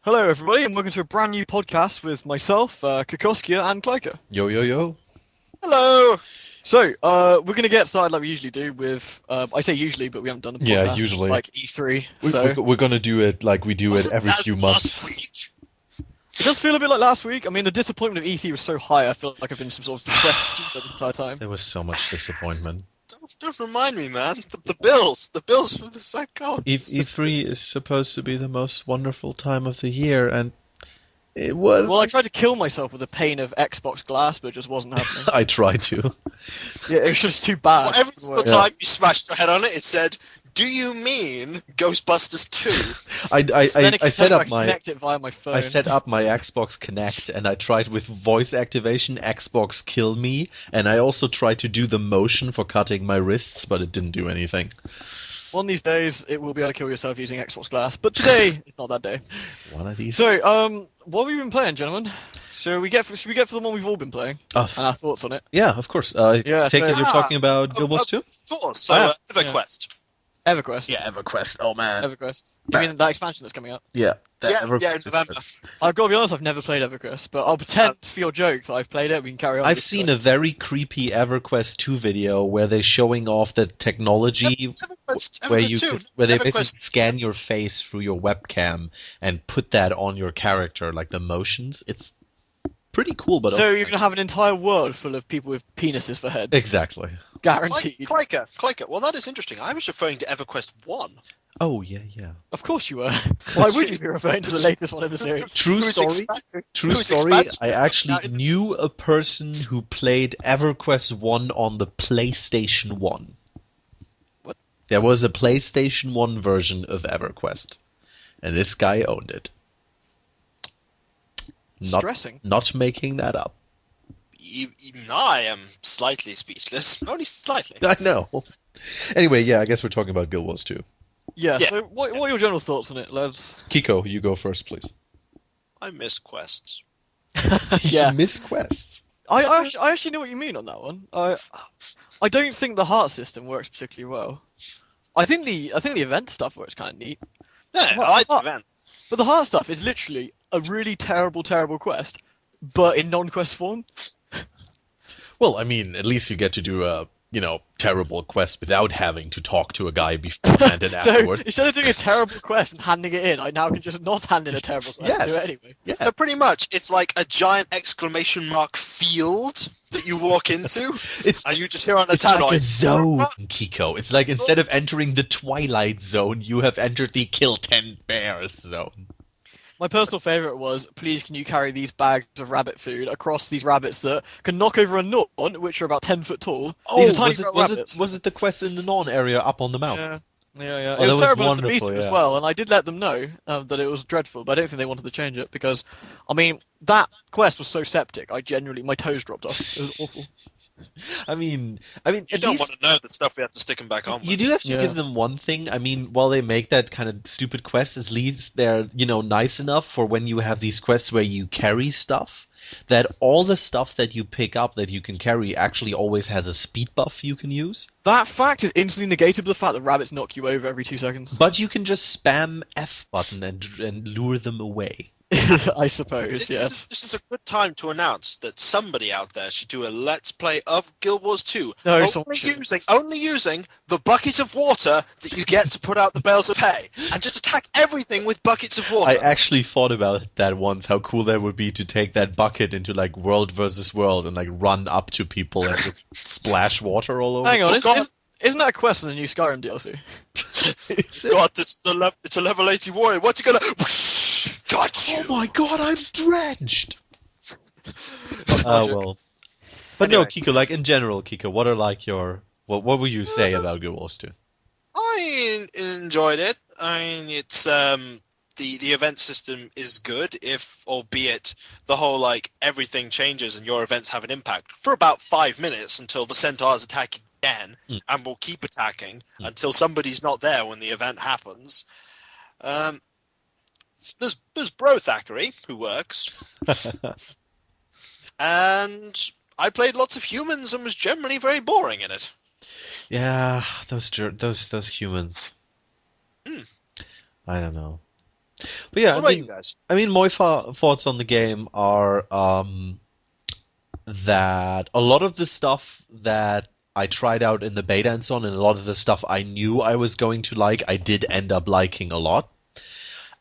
Hello, everybody, and welcome to a brand new podcast with myself, Kikoskia and Klyka. Yo, yo, yo. Hello! So, we're going to get started like we usually do with, I say usually, but we haven't done a podcast Yeah, usually. since like E3, We- so We're gonna do it like we do it every few months. Last week. it does feel a bit like last week. I mean, the disappointment of E3 was so high, I feel like I've been some sort of depressed student this entire time. There was so much disappointment. Don't remind me, man. The bills from the psychologist. E3 is supposed to be the most wonderful time of the year, and it was. Well, I tried to kill myself with the pain of Xbox Glass, but it just wasn't happening. I tried to. Yeah, it was just too bad. Well, every single time you smashed your head on it, it said, "Do you mean Ghostbusters 2?" I set up my connect it via my phone. I set up my Xbox Connect, and I tried with voice activation Xbox Kill Me, and I also tried to do the motion for cutting my wrists, but it didn't do anything. One of these days, it will be able to kill yourself using Xbox Glass, but today it's not that day. One of these. So, what have we been playing, gentlemen? Should we get for the one we've all been playing Oh, and our thoughts on it? yeah, of course. Yeah, Take so- it you're talking about Guild Wars 2? Of course. So, Yeah. EverQuest. EverQuest. Yeah, EverQuest. Oh man. EverQuest. You mean that expansion that's coming out? Yeah. Yeah, EverQuest in is November. good. I've got to be honest, I've never played EverQuest, but I'll pretend for your joke that I've played it. We can carry on. I've seen a very creepy EverQuest 2 video where they're showing off the technology where EverQuest you 2. where they EverQuest- basically scan your face through your webcam and put that on your character, like the motions. It's pretty cool, but So also you're going to have an entire world full of people with penises for heads. exactly. Guaranteed. Klyka. Well, that is interesting. I was referring to EverQuest 1. Oh yeah, yeah. Of course you were. Why would you be referring to the latest one in the series? True Whose story. expansion- True whose story. expansion I is actually coming out? knew a person who played EverQuest 1 on the PlayStation 1. What? There was a PlayStation 1 version of EverQuest, and this guy owned it. Stressing. Not making that up. Even I am slightly speechless. Only slightly. I know. Anyway, yeah, I guess we're talking about Guild Wars 2. Yeah, Yeah. so what are your general thoughts on it, lads? Kiko, you go first, please. I miss quests. Yeah. You miss quests. I actually know what you mean on that one. I don't think the heart system works particularly well. I think the event stuff works kind of neat, Yeah, What- I like the what- event. but the heart stuff is literally a really terrible quest, but in non-quest form. Well, I mean, at least you get to do a, terrible quest without having to talk to a guy beforehand and So afterwards. instead of doing a terrible quest and handing it in, I now can just not hand in a terrible quest and do it Yes. anyway. Yeah. So pretty much, it's like a giant exclamation mark field that you walk into, It's and you just hear on the It's like a noise. zone, Kiko. It's like instead of entering the Twilight Zone, you have entered the Kill 10 Bears zone. My personal favourite was, please can you carry these bags of rabbit food across these rabbits that can knock over a Nut, which are about 10 foot tall. These are tiny rabbits. was it the quest in the non area up on the mountain? Yeah. Oh, It that was was terrible at the wonderful, beta as yeah. well, and I did let them know that it was dreadful, but I don't think they wanted to change it because, I mean, that quest was so septic. My toes dropped off. It was awful. I mean, You at don't least want to know the stuff we have to stick them back on with. you do have to Yeah. give them one thing. I mean, while they make that kind of stupid quest, at least they're nice enough for when you have these quests where you carry stuff. That all the stuff that you pick up that you can carry actually always has a speed buff you can use. That fact is instantly negated by the fact that rabbits knock you over every 2 seconds. But you can just spam F button and lure them away. I suppose, yes. This is a good time to announce that somebody out there should do a Let's Play of Guild Wars 2, No, someone only using the buckets of water that you get to put out the bales of hay, and just attack everything with buckets of I water. actually thought about that once, how cool that would be to take that bucket into like World versus World and like run up to people and just splash water all over. Hang on, Oh, God. isn't that a quest for the new Skyrim DLC? God, it's a level 80 warrior. What's he gonna? Got you. Oh my god, I'm drenched! That's logic. Well. But no, Anyway. Kiko, like in general, Kiko, what are like your... What would you say about Guild Wars 2? I enjoyed it. I mean, it's the event system is good, if albeit the whole like everything changes and your events have an impact for about 5 minutes until the centaurs attack again, and will keep attacking until somebody's not there when the event happens. There's Bro Thackeray who works, and I played lots of humans and was generally very boring in it. Yeah, those humans. Hmm. I don't know. But yeah, What about you guys? my thoughts on the game are that a lot of the stuff that I tried out in the beta and so on, and a lot of the stuff I knew I was going to like, I did end up liking a lot.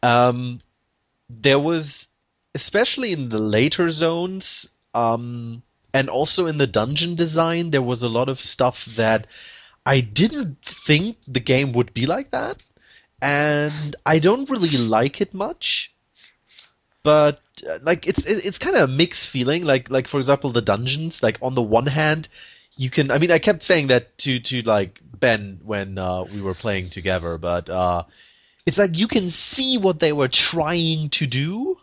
There was, especially in the later zones, and also in the dungeon design, there was a lot of stuff that I didn't think the game would be like that, and I don't really like it much. But like it's kind of a mixed feeling. Like for example, the dungeons. Like on the one hand, you can. I mean, I kept saying that to like Ben when we were playing together, but it's like you can see what they were trying to do,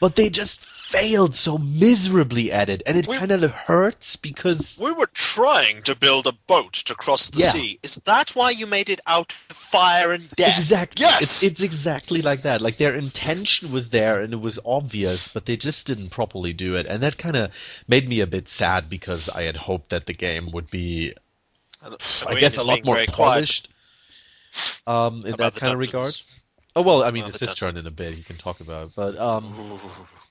but they just failed so miserably at it, and it kind of hurts because we were trying to build a boat to cross the sea. Is that why you made it out of fire and death? Exactly. Yes! It's exactly like that. Like their intention was there and it was obvious, but they just didn't properly do it, and that kind of made me a bit sad because I had hoped that the game would be, I guess, a lot more polished in that kind of regard. Oh, well, I mean, it's his turn in a bit. He can talk about it. But,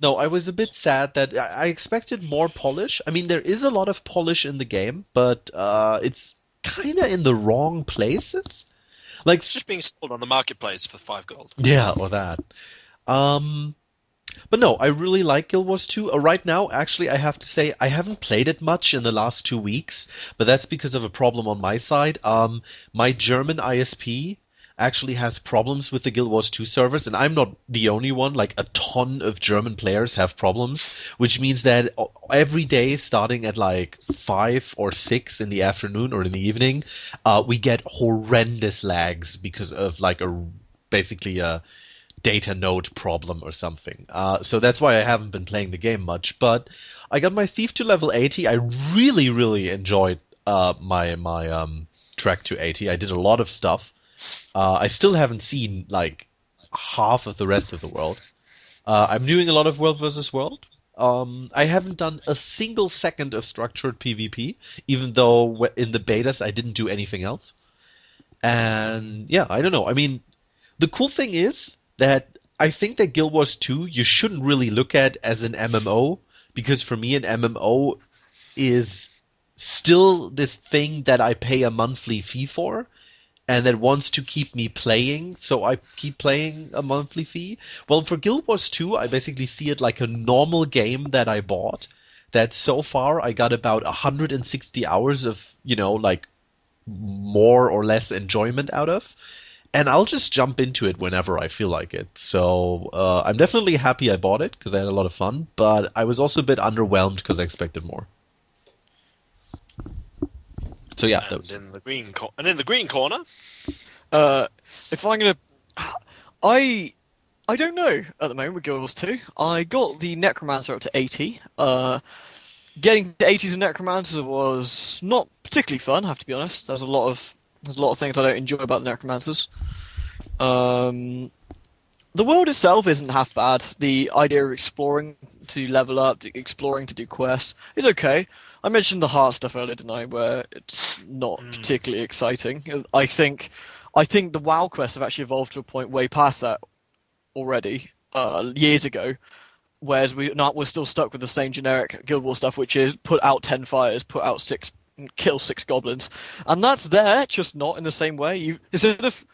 no, I was a bit sad that I expected more polish. I mean, there is a lot of polish in the game, but it's kind of in the wrong places. Like, it's just being sold on the marketplace for 5 gold. Yeah, or that. But no, I really like Guild Wars 2. Right now, actually, I have to say, I haven't played it much in the last 2 weeks, but that's because of a problem on my side. My German ISP actually has problems with the Guild Wars 2 servers, and I'm not the only one. Like, a ton of German players have problems, which means that every day, starting at like 5 or 6 in the afternoon or in the evening, we get horrendous lags because of like basically a data node problem or something. So that's why I haven't been playing the game much, but I got my Thief to level 80. I really, really enjoyed my trek to 80. I did a lot of stuff. I still haven't seen like half of the rest of the world. I'm doing a lot of world versus world. I haven't done a single second of structured PvP, even though in the betas I didn't do anything else. And yeah, I don't know. I mean, the cool thing is that I think that Guild Wars 2 you shouldn't really look at as an MMO, because for me an MMO is still this thing that I pay a monthly fee for, and that wants to keep me playing, so I keep playing a monthly fee. Well, for Guild Wars 2, I basically see it like a normal game that I bought, that so far I got about 160 hours of, like more or less enjoyment out of, and I'll just jump into it whenever I feel like it. So I'm definitely happy I bought it, because I had a lot of fun, but I was also a bit underwhelmed because I expected more. So yeah, in the green corner. If I'm gonna, I don't know at the moment with Guild Wars 2. I got the Necromancer up to 80. Getting to 80s of Necromancer was not particularly fun, I have to be honest. There's a lot of things I don't enjoy about the Necromancers. The world itself isn't half bad. The idea of exploring to level up, exploring to do quests is okay. I mentioned the heart stuff earlier, didn't I, where it's not particularly exciting. I think the WoW quests have actually evolved to a point way past that already, years ago, whereas we're still stuck with the same generic Guild Wars stuff, which is put out 10 fires, put out 6, kill 6 goblins. And that's there, just not in the same way. Instead of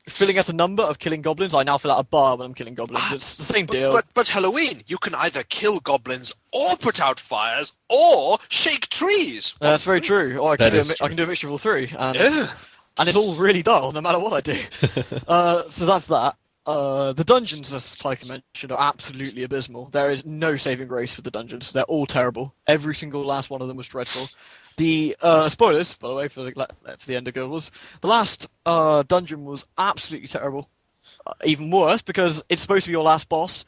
filling out a number of killing goblins, I now fill out a bar when I'm killing goblins. It's the same deal. But Helloween, you can either kill goblins or put out fires or shake trees. That's very true. Or I can do a mixture of all three. And it's all really dull, no matter what I do. So that's that. The dungeons, as Klyka mentioned, are absolutely abysmal. There is no saving grace with the dungeons. They're all terrible. Every single last one of them was dreadful. The spoilers, by the way, for the end of Guild Wars. The last dungeon was absolutely terrible. Even worse, because it's supposed to be your last boss.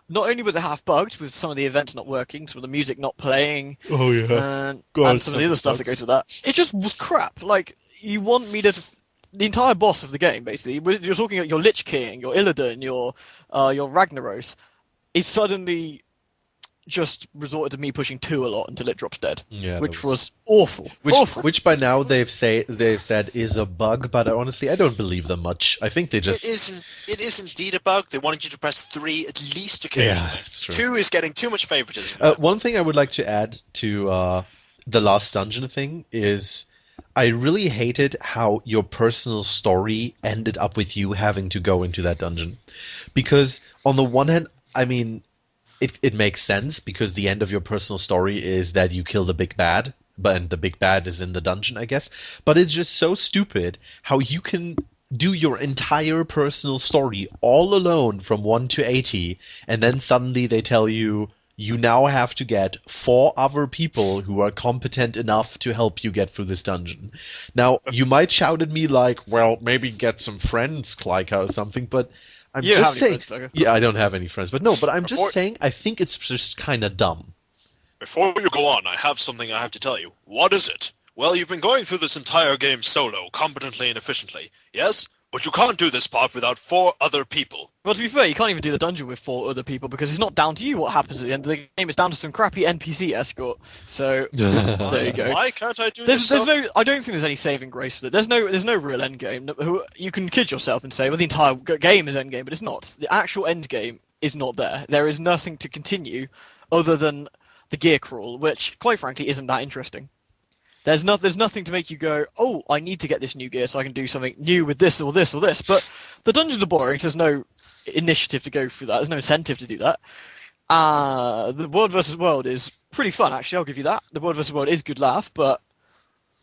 Not only was it half bugged, with some of the events not working, some of the music not playing, and some of the other stuff that goes with that, it just was crap. Like, you want me to... The entire boss of the game, basically, you're talking about your Lich King, your Illidan, your Ragnaros, is suddenly just resorted to me pushing 2 a lot until it drops dead, Yeah, which was awful. which by now they've said is a bug, but honestly I don't believe them much. I think they just It is indeed a bug. They wanted you to press 3 at least occasionally. Yeah, that's true. 2 is getting too much favoritism. One thing I would like to add to the last dungeon thing is I really hated how your personal story ended up with you having to go into that dungeon. Because on the one hand, I mean, it makes sense because the end of your personal story is that you kill the big bad, and the big bad is in the dungeon, I guess. But it's just so stupid how you can do your entire personal story all alone from 1 to 80, and then suddenly they tell you you now have to get 4 other people who are competent enough to help you get through this dungeon. Now, you might shout at me like, well, maybe get some friends, Klyka, or something, but I'm just saying... Yeah, I don't have any friends, but I'm just saying I think it's just kind of dumb. Before you go on, I have something I have to tell you. What is it? Well, you've been going through this entire game solo, competently and efficiently. Yes? But you can't do this part without 4 other people. Well, to be fair, you can't even do the dungeon with 4 other people because it's not down to you what happens at the end of the game. It's down to some crappy NPC escort. So there you go. Why can't I do this? I don't think there's any saving grace with it. There's no real end game. You can kid yourself and say, well, the entire game is end game, but it's not. The actual end game is not there. There is nothing to continue other than the gear crawl, which, quite frankly, isn't that interesting. There's nothing to make you go, oh, I need to get this new gear so I can do something new with this or this or this. But the dungeons are boring, so there's no initiative to go through that. There's no incentive to do that. The World versus World is pretty fun, actually. I'll give you that. The World versus World is good laugh, but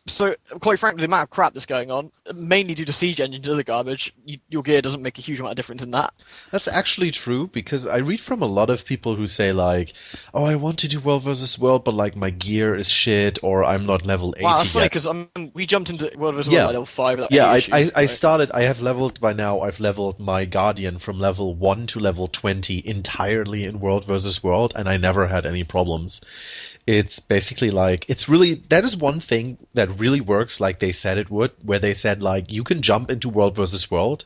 so quite frankly, the amount of crap that's going on, mainly due to siege engines and other garbage, your gear doesn't make a huge amount of difference in that. That's actually true, because I read from a lot of people who say like, oh, I want to do World vs. World, but like my gear is shit, or I'm not level 80 Wow, that's funny, yet. because we jumped into World vs. World at level 5 without Yeah, any issues, I started, I have leveled, by now I've leveled my Guardian from level 1 to level 20 entirely in World vs. World, and I never had any problems. It's basically like, it's really, that is one thing that really works like they said it would, where they said like, you can jump into World vs. World,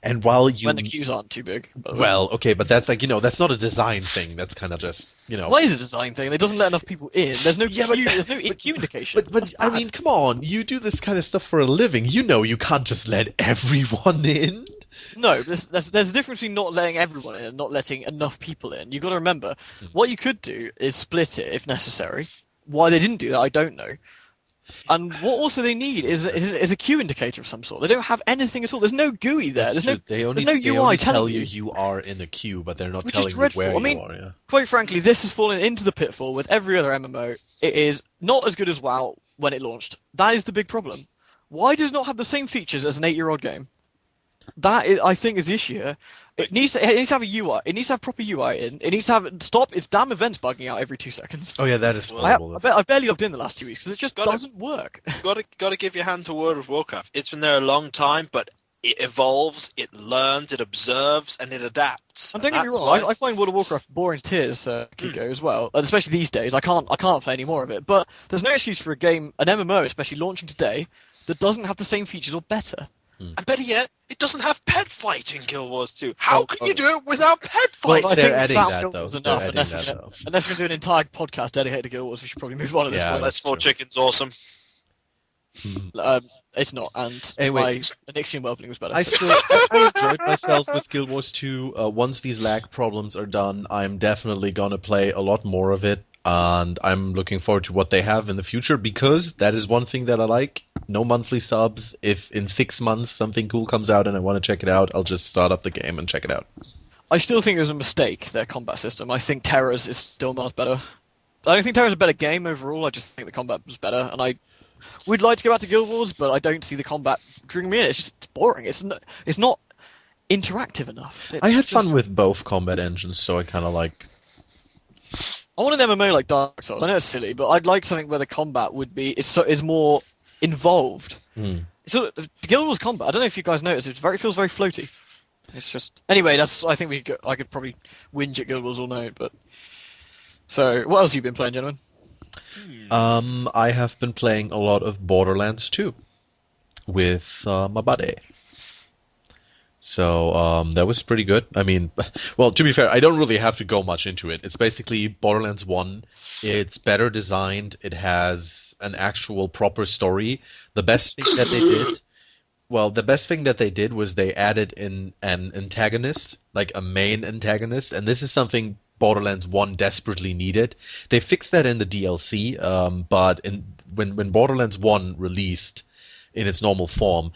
and while you... When the queues aren't too big. Well, okay, but that's like, that's not a design thing, that's kind of just, Why is it a design thing? It doesn't let enough people in. There's no queue, there's no queue indication. But I mean, come on, you do this kind of stuff for a living, you can't just let everyone in. No, there's a difference between not letting everyone in and not letting enough people in. You've got to remember, what you could do is split it if necessary. Why they didn't do that, I don't know. And what also they need is a queue indicator of some sort. They don't have anything at all. There's no GUI there. There's no UI telling you you are in a queue, but they're not which telling is dreadful. you where you are. Yeah. Quite frankly, this has fallen into the pitfall with every other MMO. It is not as good as WoW when it launched. That is the big problem. Why does it not have the same features as an 8-year-old game? That is, I think, is the issue here. It needs to have a UI. It needs to have proper UI in. It needs to stop its damn events bugging out every 2 seconds. Oh yeah, that is horrible. I've barely logged in the last 2 weeks because it just doesn't work. Got to give your hand to World of Warcraft. It's been there a long time, but it evolves, it learns, it observes, and it adapts. And don't get me wrong, I find World of Warcraft boring to tears, Kiko, as well. And especially these days, I can't play any more of it. But there's no excuse for a game, an MMO, especially launching today, that doesn't have the same features or better. And better yet, it doesn't have pet fight in Guild Wars 2. How can you do it without pet fight? Well, they're adding that, though. Enough, unless we're going to do an entire podcast dedicated to Guild Wars, we should probably move on at this point. Let's Small Chicken's awesome. It's not, and anyway, my Onyxian Whelpling was better. I enjoyed myself with Guild Wars 2. Once these lag problems are done, I'm definitely gonna play a lot more of it, and I'm looking forward to what they have in the future, because that is one thing that I like. No monthly subs. If in 6 months something cool comes out and I want to check it out, I'll just start up the game and check it out. I still think it was a mistake, their combat system. I think Terra's is still miles better. I don't think Terra's a better game overall, I just think the combat was better, and I would like to go back to Guild Wars, but I don't see the combat drawing me in. It's just boring. It's not interactive enough. I had fun with both combat engines, so I kind of like... I want an MMO like Dark Souls. I know it's silly, but I'd like something where the combat would be is more involved. So Guild Wars combat, I don't know if you guys noticed, it feels very floaty. It's just anyway. I think I could probably whinge at Guild Wars all night. But so, what else have you been playing, gentlemen? I have been playing a lot of Borderlands 2 with my buddy. So that was pretty good. I mean, well, to be fair, I don't really have to go much into it. It's basically Borderlands 1. It's better designed. It has an actual proper story. The best thing that they did, well, the best thing that they did was they added in an antagonist, like a main antagonist, and this is something Borderlands 1 desperately needed. They fixed that in the DLC, but when Borderlands 1 released in its normal form,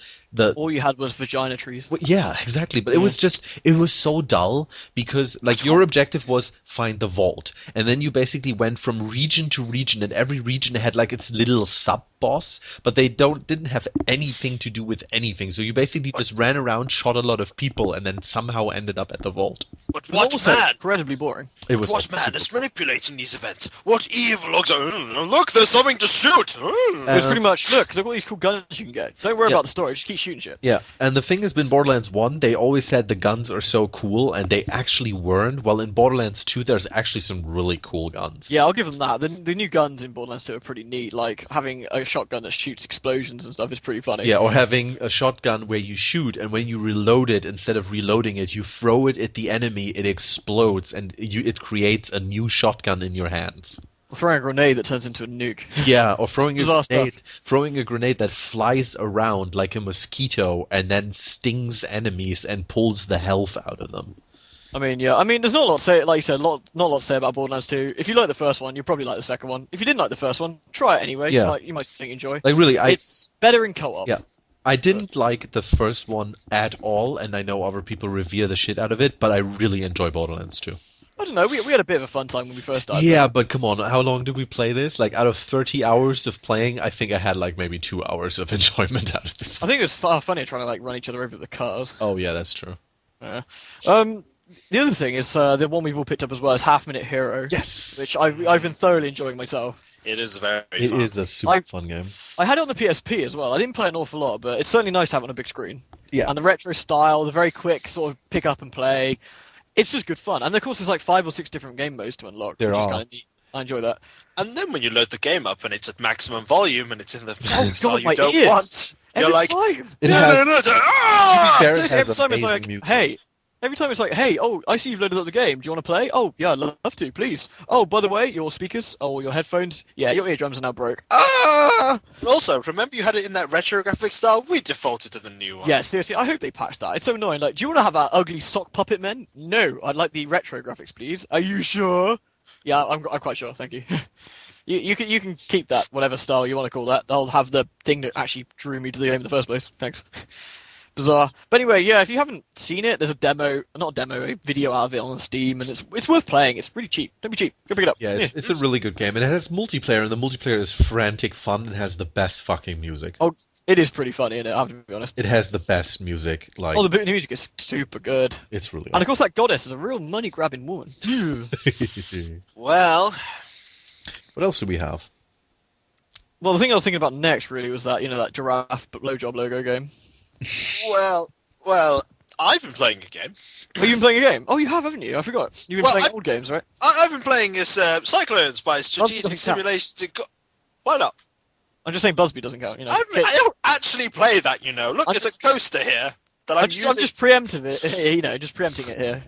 all you had was vagina trees. well, yeah, exactly. But it was so dull because like your objective was find the vault, and then you basically went from region to region, and every region had like its little sub boss, but they didn't have anything to do with anything. So you basically just ran around, shot a lot of people, and then somehow ended up at the vault. But what man? Incredibly boring. It was What man is manipulating these events? What evil looks? Look, there's something to shoot. It was pretty much look all these cool guns you can get. Don't worry about the story. Just keep shooting shit. Yeah, and the thing has been Borderlands 1, they always said the guns are so cool, and they actually weren't. Well, in Borderlands 2, there's actually some really cool guns. Yeah, I'll give them that. The new guns in Borderlands 2 are pretty neat. Like, having a shotgun that shoots explosions and stuff is pretty funny. Yeah, or having a shotgun where you shoot, and when you reload it, instead of reloading it, you throw it at the enemy, it explodes, and it creates a new shotgun in your hands. Throwing a grenade that turns into a nuke. Yeah, or throwing Stuff. throwing a grenade that flies around like a mosquito and then stings enemies and pulls the health out of them. I mean, there's not a lot to say. Like you said, not a lot to say about Borderlands 2. If you like the first one, you'll probably like the second one. If you didn't like the first one, try it anyway. Yeah. You might think you enjoy. Like really, it's better in co-op. Yeah. I didn't like the first one at all, and I know other people revere the shit out of it, but I really enjoy Borderlands 2. I don't know, we had a bit of a fun time when we first started. Yeah, but come on, how long did we play this? Like, out of 30 hours of playing, I think I had, like, maybe 2 hours of enjoyment out of this. I think it was far funnier trying to, like, run each other over the cars. Oh, yeah, that's true. Yeah. The other thing is, the one we've all picked up as well is Half Minute Hero. Yes! Which I've been thoroughly enjoying myself. It is very fun. It is a super fun game. I had it on the PSP as well. I didn't play an awful lot, but it's certainly nice to have it on a big screen. Yeah. And the retro style, the very quick sort of pick up and play. It's just good fun. And of course, there's like 5 or 6 different game modes to unlock, which is kind of neat. I enjoy that. And then when you load the game up and it's at maximum volume and it's in the God, you don't ears. want, you're like, It has, every time it's like, music. hey. Every time it's like, hey, oh, I see you've loaded up the game. Do you want to play? Oh, yeah, I'd love to, please. Oh, by the way, your speakers, your headphones, yeah, your eardrums are now broke. Ah! Also, remember you had it in that retro graphic style? We defaulted to the new one. Yeah, seriously, I hope they patched that. It's so annoying. Like, do you want to have that ugly sock puppet men? No, I'd like the retro graphics, please. Are you sure? Yeah, I'm quite sure. Thank you. You can keep that, whatever style you want to call that. I'll have the thing that actually drew me to the game in the first place. Thanks. Bizarre. But anyway, yeah, if you haven't seen it, there's a video out of it on Steam, and it's worth playing. It's really cheap. Don't be cheap. Go pick it up. Yeah, it's a really good game, and it has multiplayer, and the multiplayer is frantic fun and has the best fucking music. Oh, it is pretty funny, isn't it? I have to be honest. It has the best music. Like, the music is super good. It's really And of course, that goddess is a real money-grabbing woman. Well, what else do we have? Well, the thing I was thinking about next really was that, that giraffe blowjob logo game. Well, I've been playing a game. Oh, you've been playing a game? Oh, you have, haven't you? I forgot. You've been playing old games, right? I've been playing this Cyclones by Strategic Simulations. Why not? I'm just saying Busby doesn't count, I don't actually play that, Look, there's a coaster here that I'm using. I'm just preempting it, just preempting it here.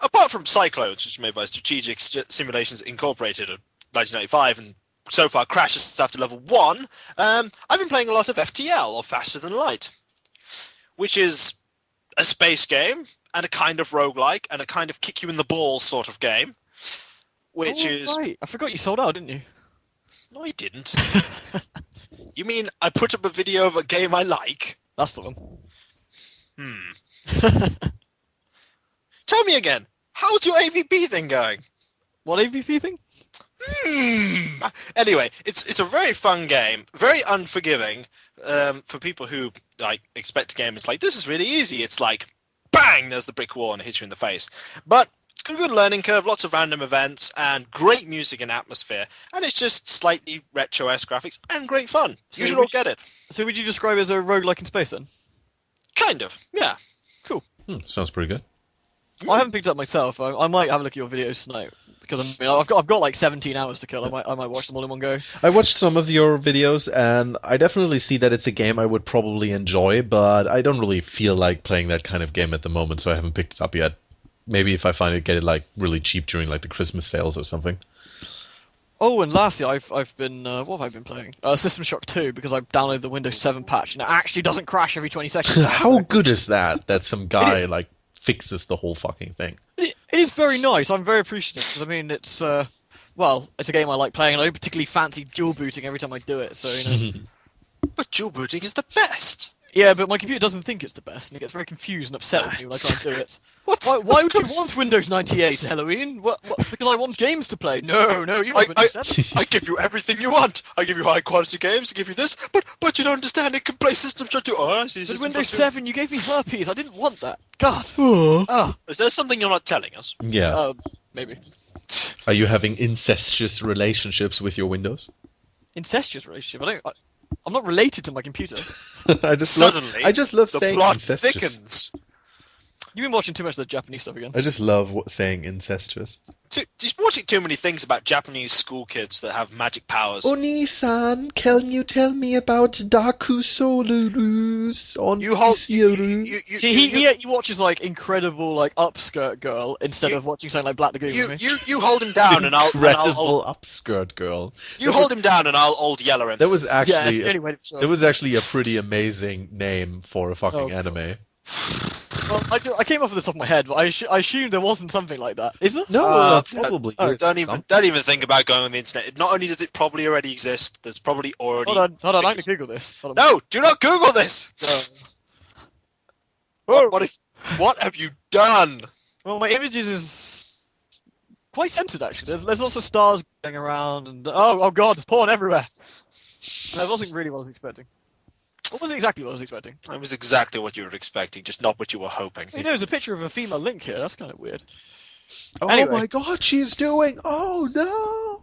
Apart from Cyclones, which is made by Strategic Simulations Incorporated in 1995 and so far crashes after level 1, I've been playing a lot of FTL, or Faster Than Light, which is a space game and a kind of roguelike and a kind of kick you in the balls sort of game, which is... Right. I forgot you sold out, didn't you? No, I didn't. You mean I put up a video of a game I like? That's the one. Tell me again, how's your AVP thing going? What AVP thing? Anyway, it's a very fun game, very unforgiving for people who expect a game. It's like, this is really easy. It's like, bang, there's the brick wall and it hits you in the face. But it's got a good learning curve, lots of random events, and great music and atmosphere. And it's just slightly retro-esque graphics and great fun. You should all get it. So would you describe it as a roguelike in space then? Kind of, yeah. Cool. Sounds pretty good. I haven't picked it up myself. I might have a look at your videos tonight. because I mean, I've got like 17 hours to kill. I might watch them all in one go. I watched some of your videos, and I definitely see that it's a game I would probably enjoy, but I don't really feel like playing that kind of game at the moment, so I haven't picked it up yet. Maybe if I find it, get it like really cheap during like the Christmas sales or something. Oh, and lastly, I've been what have I been playing? System Shock 2 because I downloaded the Windows 7 patch and it actually doesn't crash every 20 seconds. Now, How so. good is that? That some guy like fixes the whole fucking thing. It is very nice. I'm very appreciative because I mean it's it's a game I like playing and I don't particularly fancy dual booting every time I do it. So you know. But dual booting is the best. Yeah, but my computer doesn't think it's the best, and it gets very confused and upset with me when I try and do it. What? Why would you want Windows 98, Helloween? What? Because I want games to play. No, you want Windows 7. I give you everything you want. I give you high quality games. I give you this, but you don't understand. It can play System Shock 2. Oh, I see. But System Windows Shock 2. 7, you gave me herpes. I didn't want that. God. Is there something you're not telling us? Yeah. Maybe. Are you having incestuous relationships with your Windows? Incestuous relationship. I'm not related to my computer. I just Suddenly, love the saying plot incestuous. thickens. You've been watching too much of the Japanese stuff again. I just love saying incestuous. Just watching too many things about Japanese school kids that have magic powers. Oni-san, can you tell me about Dakusolurus on You hold. See, he watches like incredible like upskirt girl instead of watching something like Black Lagoon with me. You hold him down and I'll Incredible upskirt girl. you hold him down and I'll old yeller him. That was Yeah, actually anyway. So, that was actually a pretty amazing name for a fucking anime. well, I came off at the top of my head, but I assumed there wasn't something like that. Is there? No, probably. Oh, is don't some- even think about going on the internet. Not only does it probably already exist, there's probably already. Hold on. I'm going to Google this. Hold on. No, do not Google this. What have you done? Well, my images is quite censored actually. There's lots of stars going around, and oh god, there's porn everywhere. That wasn't really what I was expecting. What was exactly what I was expecting? It was exactly what you were expecting, just not what you were hoping. You know, there's a picture of a female Link here. That's kind of weird. Oh Anyway. my god, she's doing. Oh no.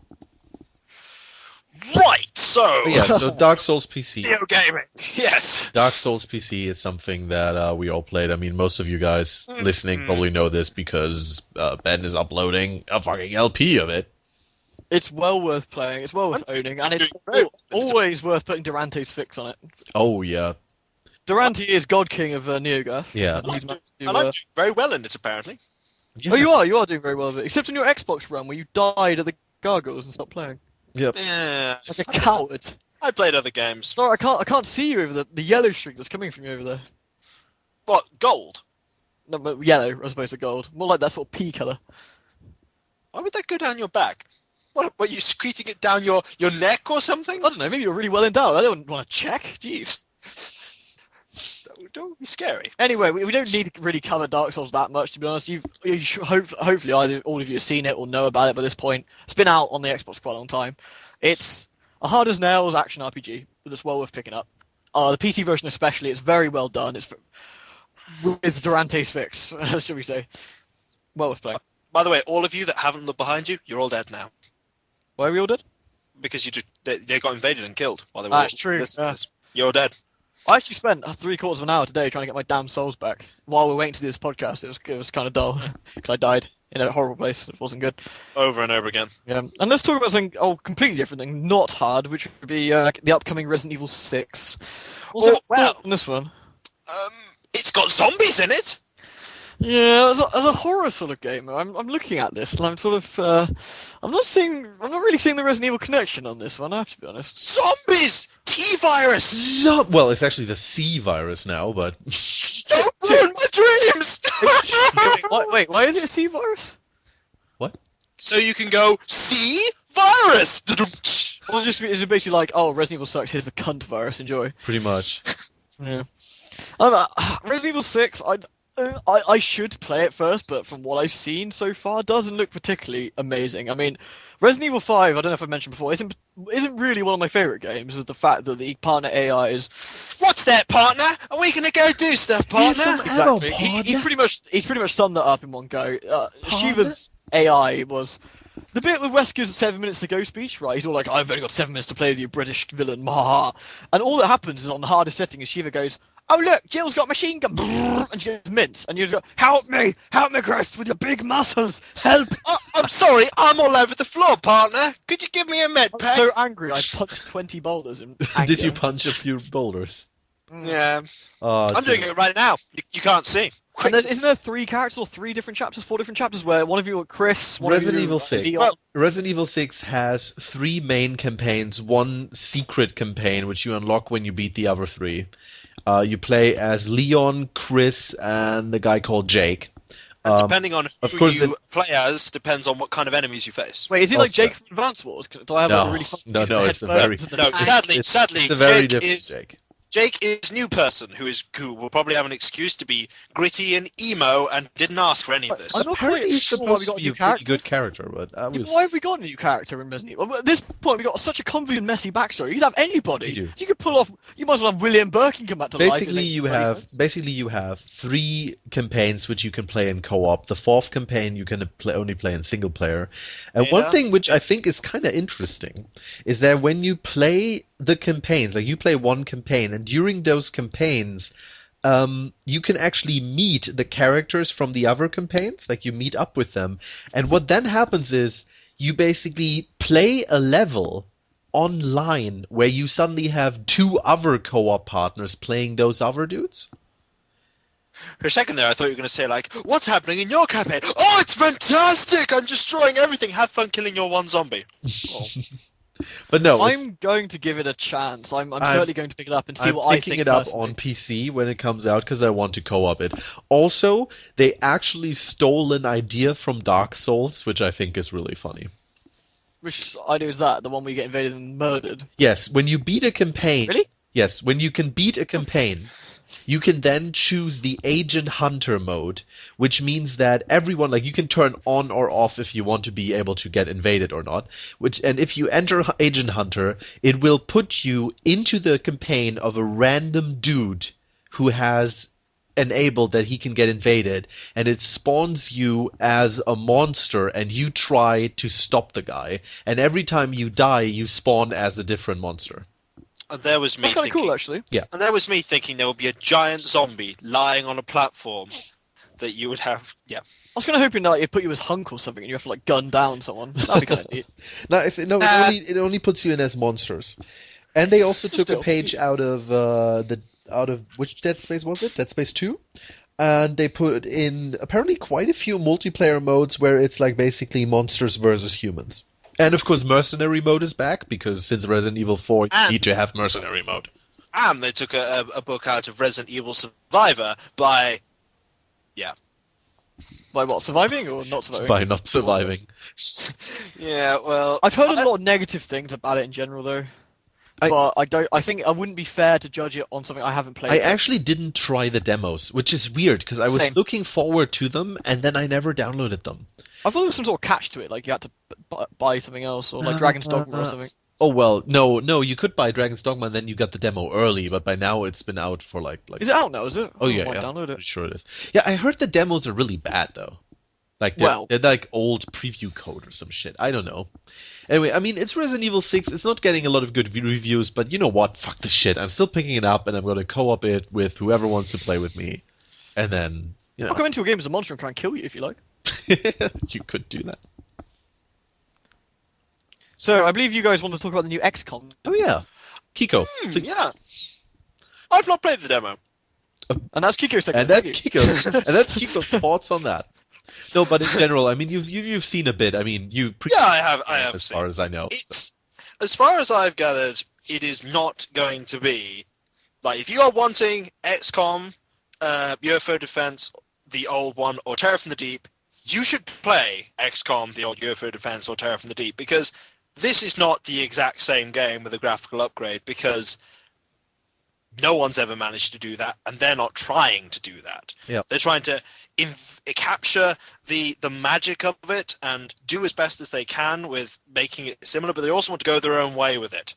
Right, so Yeah, so Dark Souls PC. video gaming. Yes. Dark Souls PC is something that we all played. I mean, most of you guys listening probably know this because Ben is uploading a fucking LP of it. It's well worth playing. It's well worth owning, and it's always worth putting Durante's fix on it. Oh yeah, Durante is God King of NeoGAF. yeah. And he's managed to, And I'm doing very well in it, apparently. Yeah. Oh, you are doing very well with it. Except on your Xbox run where you died at the gargoyles and stopped playing. Yep. Yeah, Like a coward. I played other games. Sorry, I can't see you over the yellow streak that's coming from you over there. What, gold? No, but yellow as opposed to gold. More like that sort of pea colour. Why would that go down your back? What, were you secreting it down your neck or something? I don't know, maybe you're really well endowed. I don't want to check. Jeez. Don't be scary. Anyway, we don't need to really cover Dark Souls that much, to be honest. Hopefully either all of you have seen it or know about it by this point. It's been out on the Xbox for quite a long time. It's a hard as nails action RPG, but it's well worth picking up. The PC version especially, it's very well done. It's with Durante's fix, shall we say. Well worth playing. By the way, all of you that haven't looked behind you, you're all dead now. Why are we all dead? Because they got invaded and killed while they were That's true. listening to this. You're all dead. I actually spent 3/4 of an hour today trying to get my damn souls back. While we're waiting to do this podcast, it was kind of dull because I died in a horrible place. It wasn't good. Over and over again. Yeah, and let's talk about something completely different thing, not hard, which would be the upcoming Resident Evil 6. Also, on this one. It's got zombies in it. Yeah, as a horror sort of game, I'm looking at this and I'm sort of I'm not really seeing the Resident Evil connection on this one. I have to be honest. Zombies, T-virus. Well, it's actually the C virus now, but Don't ruin my dreams. Wait, why is it a T virus? what? So you can go C virus. Or is it basically like, oh, Resident Evil sucks. Here's the cunt virus. Enjoy. Pretty much. Yeah. Resident Evil 6. I should play it first, but from what I've seen so far, doesn't look particularly amazing. I mean, Resident Evil 5, I don't know if I mentioned before, isn't really one of my favourite games, with the fact that the partner AI is... What's that, partner? Are we going to go do stuff, partner? Exactly. He's pretty much summed that up in one go. Shiva's AI was... The bit with Wesker's 7 minutes to go speech, right? He's all like, I've only got 7 minutes to play with you, British villain, maha. And all that happens is on the hardest setting is Shiva goes, oh look, Jill's got a machine gun, and she goes mince, and you just go, help me, Chris, with your big muscles, help. I'm sorry, I'm all over the floor, partner. Could you give me a med I'm pack? so angry I punched 20 boulders in anger. Did you punch a few boulders? Yeah. Oh, I'm doing it right now. You can't see. And then, isn't there 3 characters or 3 different chapters, 4 different chapters where one of you are Chris, one Resident of you Evil are 6. Leon? Resident Evil 6 has 3 main campaigns, 1 secret campaign, which you unlock when you beat the other 3. You play as Leon, Chris, and the guy called Jake. And depending on of who course you play as, depends on what kind of enemies you face. Wait, is he like Also- Jake from Advance Wars? Do I have like a really fun No, it's a headphones very- and the No, tank? sadly, it's a very Jake different is Jake. Jake is new person who will probably have an excuse to be gritty and emo and didn't ask for any of this. I'm not Apparently quite he's sure why supposed we to got a be new a pretty character. good character, but I Yeah, was... but why have we got a new character in Resident Evil? At this point, we got such a convoluted, messy backstory. You could have anybody. You do. You could pull off. You might as well have William Birkin come back to life. Basically, you have 3 campaigns which you can play in co-op. The 4th campaign you can only play in single player. And one Yeah. thing which I think is kind of interesting is that when you play the campaigns, like you play one campaign, and during those campaigns, you can actually meet the characters from the other campaigns. Like you meet up with them, and what then happens is you basically play a level online where you suddenly have 2 other co-op partners playing those other dudes. For a second there, I thought you were going to say, like, what's happening in your campaign? Oh, it's fantastic! I'm destroying everything. Have fun killing your one zombie. But no, it's- I'm going to give it a chance. I'm certainly going to pick it up and see I'm what I picking think. it up personally. on PC when it comes out because I want to co-op it. Also, they actually stole an idea from Dark Souls, which I think is really funny. Which idea is that? The one where you get invaded and murdered? Yes, when you beat a campaign... Really? Yes, when you can beat a campaign, you can then choose the Agent Hunter mode, which means that everyone, like, you can turn on or off if you want to be able to get invaded or not. And if you enter Agent Hunter, it will put you into the campaign of a random dude who has enabled that he can get invaded, and it spawns you as a monster, and you try to stop the guy. And every time you die, you spawn as a different monster. And there was me That's kind of thinking, cool, actually. and there was me thinking there would be a giant zombie lying on a platform that you would have. Yeah. I was kind of hoping that it'd put you as Hunk or something, and you have to like gun down someone. That'd be kind of neat. No, it only puts you in as monsters. And they also took Still. a page out of which Dead Space was it? Dead Space 2? And they put in apparently quite a few multiplayer modes where it's like basically monsters versus humans. And of course, mercenary mode is back because since Resident Evil 4, you need to have mercenary mode. And they took a book out of Resident Evil Survivor by... Yeah. By what? Surviving or not surviving? By not surviving. Yeah, well... I've heard a lot of negative things about it in general, though. But I think I wouldn't be fair to judge it on something I haven't played. I yet. actually didn't try the demos, which is weird because I was Same. looking forward to them and then I never downloaded them. I thought there was some sort of catch to it, like you had to buy something else, or like Dragon's Dogma or something. Oh well, no, you could buy Dragon's Dogma and then you got the demo early, but by now it's been out for like. Is it out now? Is it? Oh yeah, I might yeah. download it. Pretty sure it is. Yeah, I heard the demos are really bad though. Like they're like old preview code or some shit. I don't know. Anyway, I mean it's Resident Evil 6. It's not getting a lot of good reviews, but you know what? Fuck this shit. I'm still picking it up and I'm gonna co-op it with whoever wants to play with me, and then I'll come into a game as a monster and try and kill you if you like. you could do that. So I believe you guys want to talk about the new XCOM, Oh yeah, Kiko. please. Yeah. I've not played the demo. and that's Kiko's segment. And that's Thank you. Kiko's and that's Kiko's thoughts on that. No, but in general, I mean, you've seen a bit. I mean, you. Yeah, I have as seen. far as I know. It's, as far as I've gathered, it is not going to be like if you are wanting XCOM, UFO Defense, the old one, or Terror from the Deep, you should play XCOM, the old UFO Defense, or Terror from the Deep because this is not the exact same game with a graphical upgrade because no one's ever managed to do that, and they're not trying to do that. Yep. They're trying to capture the magic of it and do as best as they can with making it similar, but they also want to go their own way with it.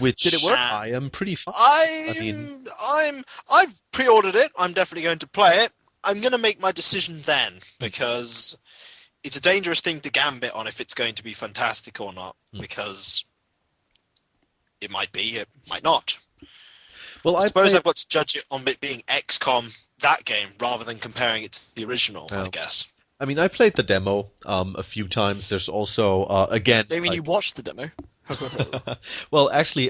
Which Did it work? I am pretty. I've pre-ordered it. I'm definitely going to play it. I'm going to make my decision then because it's a dangerous thing to gambit on if it's going to be fantastic or not because it might be, it might not. Well, I suppose I've got to judge it on it being XCOM, that game, rather than comparing it to the original, I guess. I mean, I played the demo a few times. There's also again. I mean, you watched the demo. Well, actually,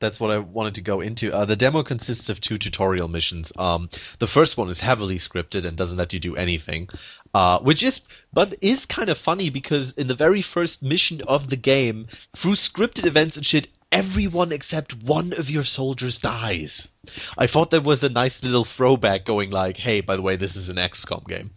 that's what I wanted to go into. The demo consists of 2 tutorial missions. The first one is heavily scripted and doesn't let you do anything, but is kind of funny because in the very first mission of the game, through scripted events and shit, everyone except one of your soldiers dies. I thought that was a nice little throwback going like, hey, by the way, this is an XCOM game.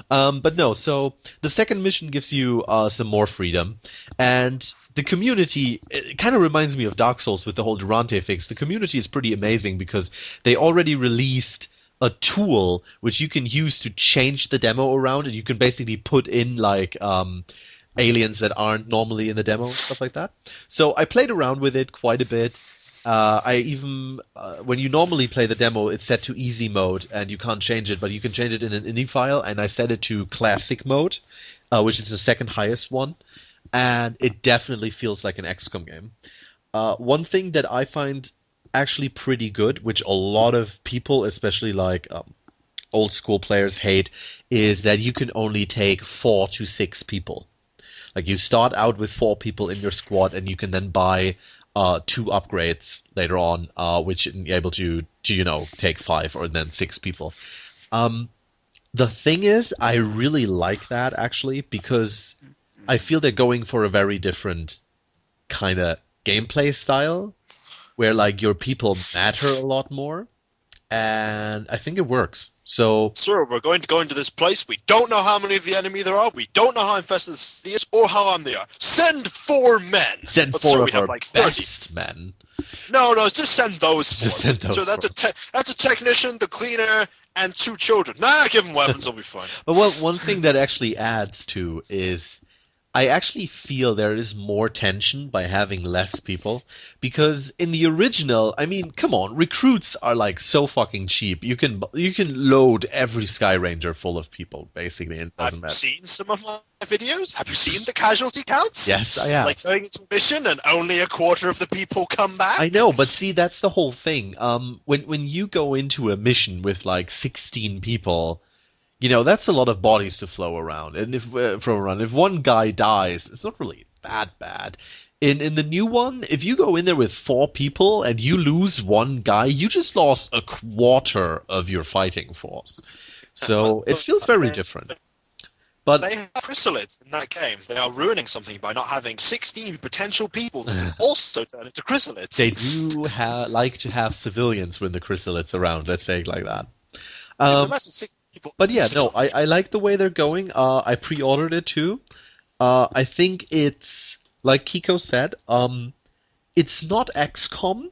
But no, so the second mission gives you some more freedom, and the community, it kind of reminds me of Dark Souls with the whole Durante fix. The community is pretty amazing because they already released a tool which you can use to change the demo around, and you can basically put in like aliens that aren't normally in the demo, stuff like that. So I played around with it quite a bit. I even, when you normally play the demo, it's set to easy mode, and you can't change it, but you can change it in an INI file, and I set it to classic mode, which is the second highest one, and it definitely feels like an XCOM game. One thing that I find actually pretty good, which a lot of people, especially like old school players, hate, is that you can only take 4 to 6 people. Like, you start out with 4 people in your squad, and you can then buy 2 upgrades later on, which are able to take 5 or then 6 people. The thing is, I really like that, actually, because I feel they're going for a very different kind of gameplay style, where, like, your people matter a lot more, and I think it works. So, sir, we're going to go into this place. We don't know how many of the enemy there are. We don't know how infested the city is or how armed they are. Send 4 men. Send but 4 sir, of we have our like 30. best men. No, just send those 4. Just send those so that's 4. That's a technician, the cleaner, and 2 children. Nah, give them weapons. They'll be fine. But well, one thing that actually adds to is I actually feel there is more tension by having less people, because in the original, I mean, come on, recruits are like so fucking cheap. You can load every Sky Ranger full of people basically, and it doesn't matter. Have you seen some of my videos? Have you seen the casualty counts? Yes, I have. Like going into a mission and only a quarter of the people come back. I know, but see, that's the whole thing. When you go into a mission with like 16 people, that's a lot of bodies to flow around. And if one guy dies, it's not really that bad. In the new one, if you go in there with 4 people and you lose one guy, you just lost a quarter of your fighting force. So it feels very different. But they have chrysalids in that game. They are ruining something by not having 16 potential people that can also turn into chrysalids. They do like to have civilians when the chrysalids around. Let's say it like that. But yeah, no, I like the way they're going. I pre-ordered it too. I think it's, like Kiko said, it's not XCOM,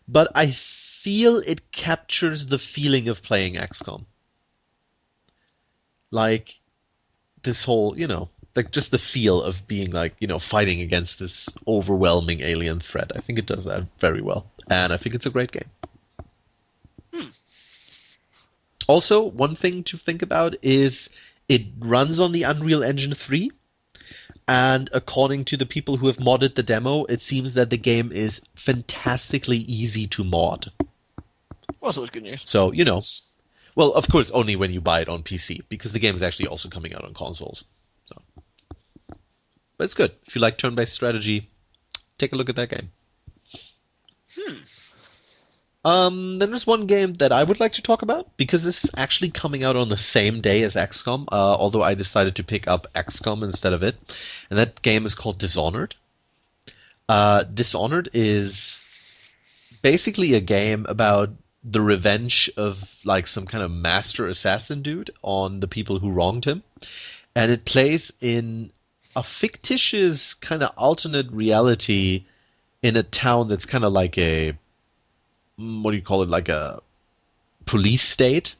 but I feel it captures the feeling of playing XCOM. Like, this whole, like just the feel of being like, fighting against this overwhelming alien threat. I think it does that very well. And I think it's a great game. Also, one thing to think about is it runs on the Unreal Engine 3, and according to the people who have modded the demo, it seems that the game is fantastically easy to mod. Well, that's always good news. So, well, of course, only when you buy it on PC, because the game is actually also coming out on consoles. So, but it's good. If you like turn-based strategy, take a look at that game. Then there's one game that I would like to talk about, because this is actually coming out on the same day as XCOM, although I decided to pick up XCOM instead of it. And that game is called Dishonored. Dishonored is basically a game about the revenge of like some kind of master assassin dude on the people who wronged him. And it plays in a fictitious kind of alternate reality in a town that's kind of like a, what do you call it, like a police state,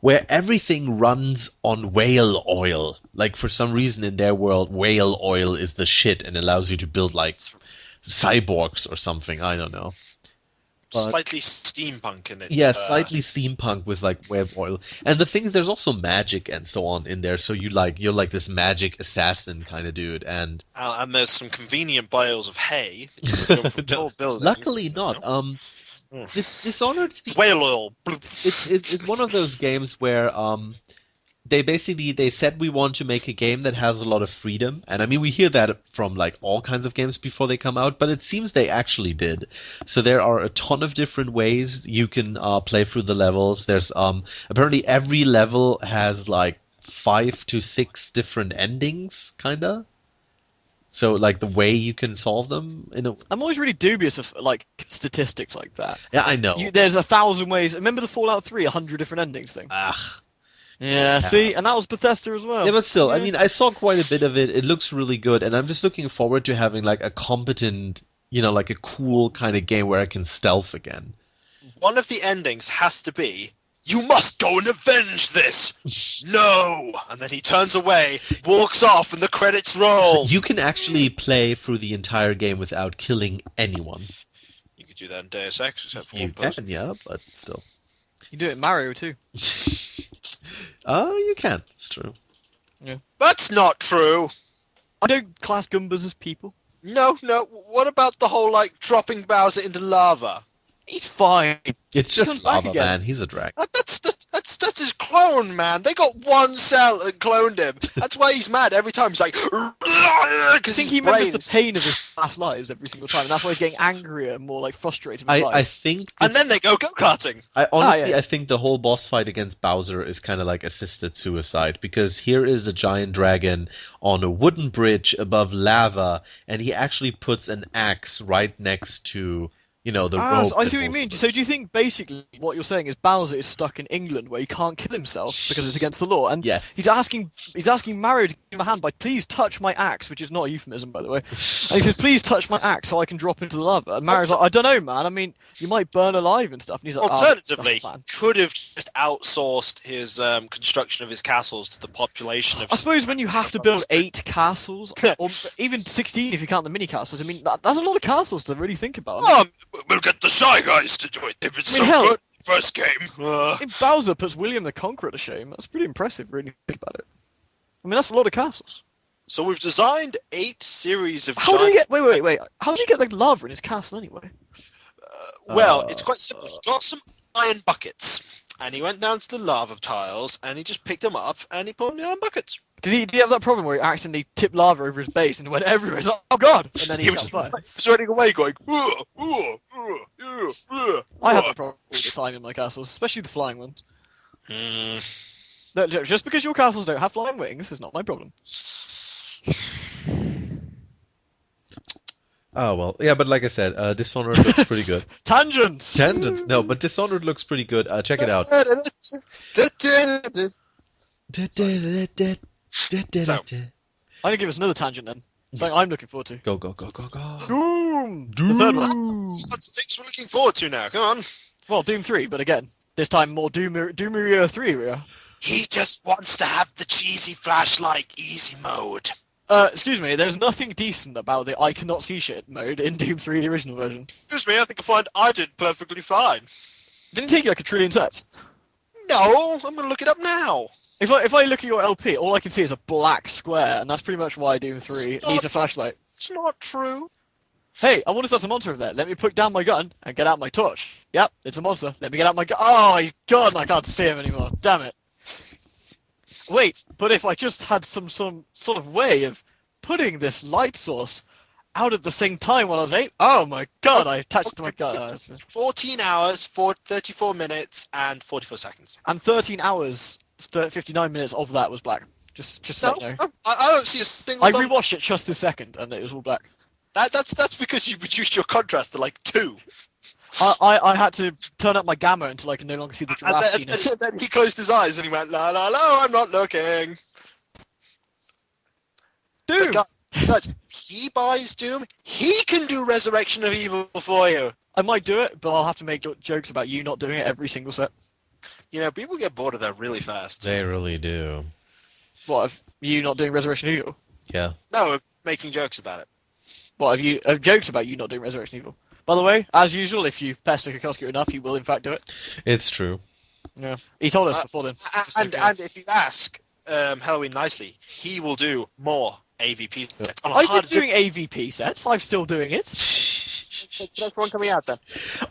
where everything runs on whale oil. Like, for some reason in their world, whale oil is the shit and allows you to build like cyborgs or something. I don't know. But, slightly steampunk in it. Yeah, slightly steampunk with like whale oil. And the thing is, there's also magic and so on in there. So you're like this magic assassin kind of dude. And there's some convenient piles of hay. From tall buildings, luckily not. This Dishonored whale oil. It's one of those games where they said we want to make a game that has a lot of freedom, and I mean we hear that from like all kinds of games before they come out, but it seems they actually did. So there are a ton of different ways you can play through the levels. There's apparently every level has like 5 to 6 different endings, kinda. So like the way you can solve them I'm always really dubious of like statistics like that. Yeah, I know. There's 1,000 ways. Remember the Fallout 3 100 different endings thing? Ugh. Yeah, see, and that was Bethesda as well. Yeah, but still, I Yeah. mean, I saw quite a bit of it. It looks really good, and I'm just looking forward to having like a competent, like a cool kind of game where I can stealth again. One of the endings has to be, you must go and avenge this! No! And then he turns away, walks off, and the credits roll! You can actually play through the entire game without killing anyone. You could do that in Deus Ex, except for You one person. can, yeah, but still. You do it in Mario too. You can. It's true. That's not true! I don't class Goombas as people. No, what about the whole, like, dropping Bowser into lava? He's fine. It's comes just back lava, again. man. He's a dragon. That's his clone, man. They got one cell and cloned him. That's why he's mad every time. He's like, because I think his he remembers brain. the pain of his past lives every single time, and that's why he's getting angrier and more like frustrated with I life. think. And then they go go-karting. Honestly, yeah. I think the whole boss fight against Bowser is kind of like assisted suicide, because here is a giant dragon on a wooden bridge above lava, and he actually puts an axe right next to, the rope. So I that see what you holds mean. the So bridge. do you think basically what you're saying is Bowser is stuck in England where he can't kill himself because it's against the law, and Yes. he's asking Mario to give him a hand by please touch my axe, which is not a euphemism by the way. And he says please touch my axe so I can drop into the lava. And Mario's like I don't know, man. I mean you might burn alive and stuff. And he's like Alternatively, that's fine. could have just outsourced his construction of his castles to the population of. I suppose when you have to build 8 castles, or even 16 if you count the mini castles, I mean that's a lot of castles to really think about. We'll get the Shy Guys to do it if it's I mean, so hell- good. First game. If Bowser puts William the Conqueror to shame, that's pretty impressive, really, if you think about it. I mean, that's a lot of castles. So we've designed 8 series of. How did he giant- get? Wait. How did he get the lava in his castle anyway? Well, it's quite simple. He got some iron buckets, and he went down to the lava tiles, and he just picked them up, and he put them in the iron buckets. Did he have that problem where he accidentally tipped lava over his base and it went everywhere? He's like, oh god! And then he was set fire. running away, going. I have that problem all the time in my castles, especially the flying ones. Look, just because your castles don't have flying wings is not my problem. Oh well, yeah, but like I said, Dishonored looks pretty good. Tangents. Tangents, no, but Dishonored looks pretty good. Check it out. So- I'm gonna give us another tangent then. Something I'm looking forward to. Go. Doom. The third one. Lots of things we're looking forward to now. Come on. Well, Doom 3, but again, this time more Doomeria 3 area. He just wants to have the cheesy flashlight easy mode. Excuse me, there's nothing decent about the I cannot see shit mode in Doom 3, the original version. Excuse me, I think I did perfectly fine. Didn't it take you like a trillion sets? No, I'm gonna look it up now. If I look at your LP, all I can see is a black square, and that's pretty much why Doom 3 needs a flashlight. It's not true. Hey, I wonder if that's a monster over there. Let me put down my gun and get out my torch. Yep, it's a monster. Let me get out my gun. Oh, he's gone. I can't see him anymore. Damn it. Wait, but if I just had some sort of way of putting this light source out at the same time while I was aiming. Oh my god, I attached to my gun. 14 hours, 34 minutes, and 44 seconds. And 13 hours, 59 minutes of that was black. Just so No, you know. I don't see a single I thumb. rewatched it just this second, and it was all black. That's because you reduced your contrast to like 2. I had to turn up my gamma until I can no longer see the And giraffe then, penis. and then he closed his eyes and he went, la la la, I'm not looking. Doom! But guys, he buys Doom, he can do Resurrection of Evil for you. I might do it, but I'll have to make jokes about you not doing it every single set. You know, people get bored of that really fast. They really do. What, of you not doing Resurrection Evil? Yeah. No, of making jokes about it. What, have jokes about you not doing Resurrection Evil? By the way, as usual, if you pester Kikoskia enough, he will in fact do it. It's true. Yeah. He told us before then. Just so you know. And if you ask Helloween nicely, he will do more AVP sets. On a I've harder been doing AVP sets. I'm still doing it. What's the next one coming out then?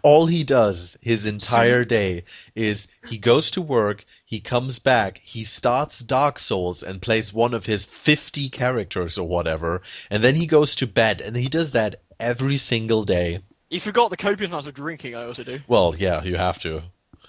All he does his entire day is he goes to work, he comes back, he starts Dark Souls and plays one of his 50 characters or whatever, and then he goes to bed, and he does that every single day. You forgot the copious amounts of drinking I also do. Well, yeah, you have to,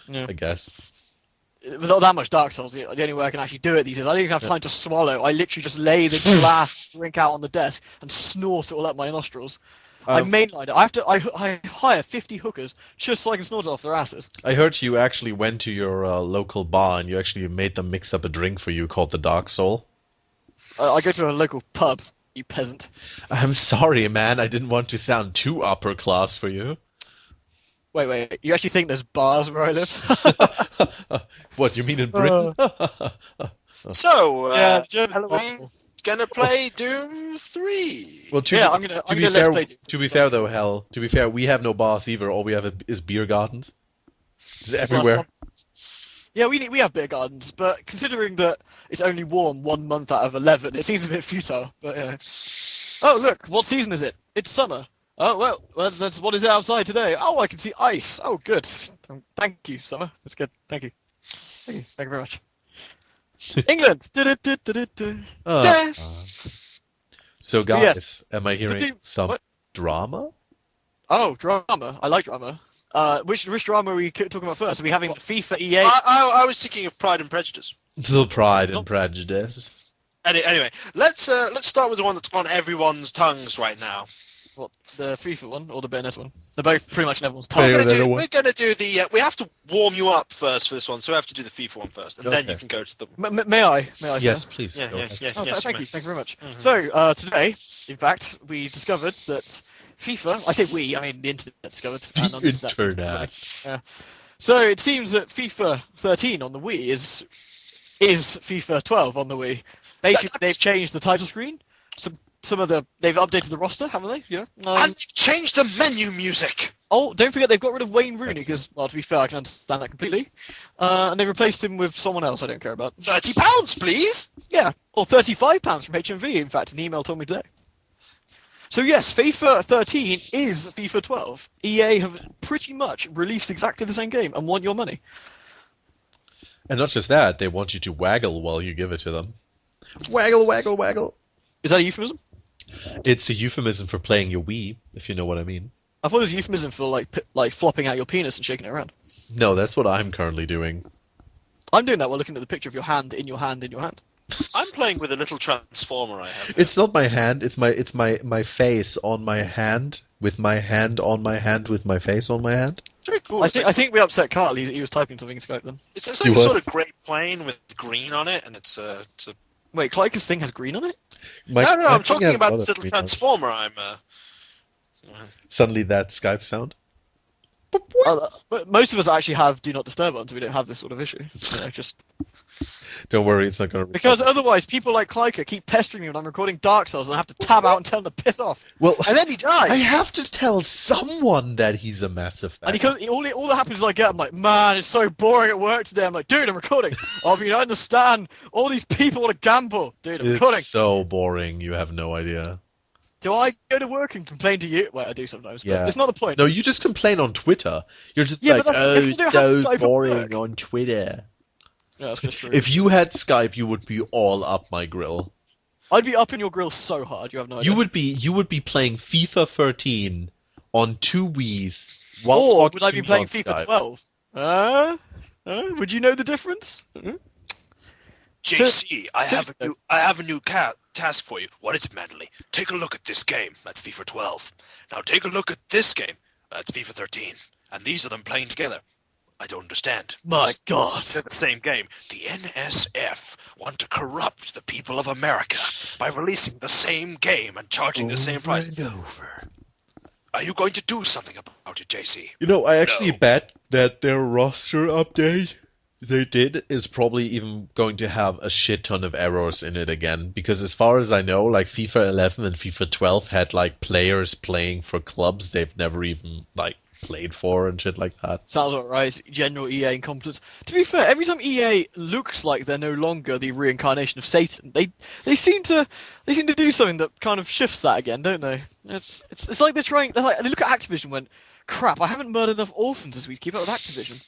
Yeah. I guess. Without that much Dark Souls, the only way I can actually do it these days, I don't even have time to swallow. I literally just lay the glass drink out on the desk and snort it all up my nostrils. I mainline it. I hire 50 hookers just so I can snort it off their asses. I heard you actually went to your local bar and you actually made them mix up a drink for you called the Dark Soul. I go to a local pub, you peasant. I'm sorry, man. I didn't want to sound too upper class for you. Wait. You actually think there's bars where I live? What, you mean in Britain? So, Yeah, the German Helloween, gonna play Doom 3. Well, I'm gonna let's play Doom. To be fair, though, Hell, to be fair, we have no bars either. All we have is beer gardens. It's everywhere. Yeah, we have beer gardens, but considering that it's only warm 1 month out of 11, it seems a bit futile. But yeah. Oh, look, what season is it? It's summer. Oh, well, that's what is it outside today. Oh, I can see ice. Oh, good. Thank you, summer. That's good. Thank you. Thank you very much. England. So, guys, Yes. am I hearing some drama? Oh, drama. I like drama. Which drama are we talking about first? Are we having FIFA, EA? I was thinking of Pride and Prejudice. The Pride and Prejudice. Anyway, let's start with the one that's on everyone's tongues right now. What, the FIFA one or the Bayonetta one? They're both pretty much on everyone's tongue. We're gonna do the. We have to warm you up first for this one, so we have to do the FIFA one first, and then you can go to the. May I? Yes, sir? please. Yeah. Thank you very much. Mm-hmm. So today, in fact, we discovered that FIFA. I say we, I mean the internet discovered. Internet. So it seems that FIFA 13 on the Wii is FIFA 12 on the Wii. Basically, they've changed the title screen. They've updated the roster, haven't they? Yeah. And they've changed the menu music. Oh, don't forget they've got rid of Wayne Rooney because, well, to be fair, I can understand that completely. And they replaced him with someone else I don't care about. £30, please. Yeah, or £35 from HMV. In fact, an email told me today. So yes, FIFA 13 is FIFA 12. EA have pretty much released exactly the same game and want your money. And not just that, they want you to waggle while you give it to them. Waggle, waggle, waggle. Is that a euphemism? It's a euphemism for playing your Wii, if you know what I mean. I thought it was a euphemism for like flopping out your penis and shaking it around. No, that's what I'm currently doing. I'm doing that while looking at the picture of your hand in your hand in your hand. I'm playing with a little transformer I have. It's not my hand, it's my face on my hand, with my hand on my hand, with my face on my hand. Very cool. I think we upset Carl. He was typing something in Skype then. It's like a sort of grey plane with green on it, and it's a... Wait, Klyka's thing has green on it? No, I'm talking about this little transformer Suddenly that Skype sound. Most of us actually have Do Not Disturb on, so we don't have this sort of issue. Don't worry, it's not going to... Because otherwise, people like Klyka keep pestering me when I'm recording Dark Souls, and I have to tab out and tell him to piss off. Well, and then he dies. I have to tell someone that he's a massive fan. And all that happens is I get, I'm like, man, it's so boring at work today. I'm like, dude, I'm recording. Oh, but you don't understand. All these people want to gamble. Dude, I'm recording. It's so boring, you have no idea. Do I go to work and complain to you? Well, I do sometimes, but it's not the point. No, you just complain on Twitter. You're just like, so boring on Twitter. Yeah, that's just true. If you had Skype, you would be all up my grill. I'd be up in your grill so hard, you have no idea. You would be playing FIFA 13 on 2 Wiis. Or would I be playing FIFA 12? Would you know the difference? JC, I have a new task for you. What is it, Manley? Take a look at this game. That's FIFA 12. Now take a look at this game. That's FIFA 13. And these are them playing together. I don't understand. My God. They're the same game. The NSF want to corrupt the people of America by releasing the same game and charging the same price. Over. Are you going to do something about it, JC? You know, I actually bet that their roster update they did is probably even going to have a shit ton of errors in it again. Because as far as I know, like FIFA 11 and FIFA 12 had like players playing for clubs they've never even like played for and shit like that. Sounds alright. General EA incompetence. To be fair, every time EA looks like they're no longer the reincarnation of Satan, they seem to do something that kind of shifts that again, don't they? It's like they look at Activision when Crap, I haven't murdered enough orphans this week. Keep up with Activision.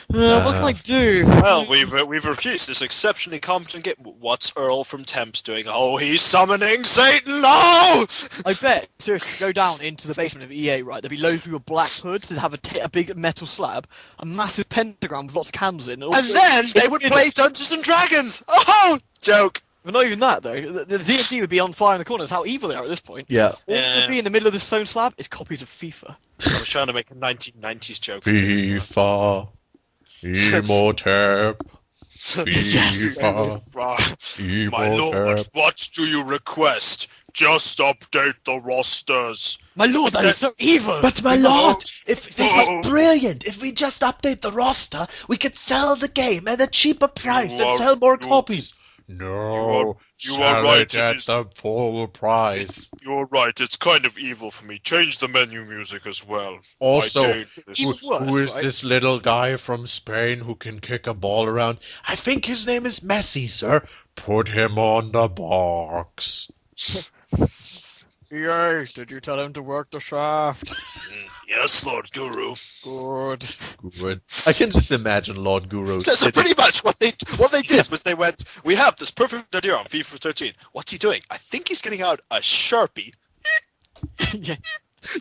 What can I do? Well, we've refused this exceptionally competent game. What's Earl from Temps doing? Oh, he's summoning Satan! No! I bet, seriously, go down into the basement of EA, right? There'd be loads of people with black hoods and have a big metal slab, a massive pentagram with lots of candles in. And then they would play Dungeons and Dragons! Oh! Joke! But not even that, though. The D&D would be on fire in the corner. That's how evil they are at this point. Yeah. All would be in the middle of the stone slab is copies of FIFA. I was trying to make a 1990s joke. FIFA. Emotep. FIFA. My lord, what do you request? Just update the rosters. My lord, that is so evil! But my lord, if this is brilliant. If we just update the roster, we could sell the game at a cheaper price and sell more copies. No, you are right. At the full price. You're right. It's kind of evil for me. Change the menu music as well. Also, who is this little guy from Spain who can kick a ball around? I think his name is Messi, sir. Put him on the box. EA, did you tell him to work the shaft? Yes, Lord Guru. Good. I can just imagine Lord Guru. So pretty much what they did was they went, we have this perfect idea on FIFA 13. What's he doing? I think he's getting out a Sharpie. Yeah.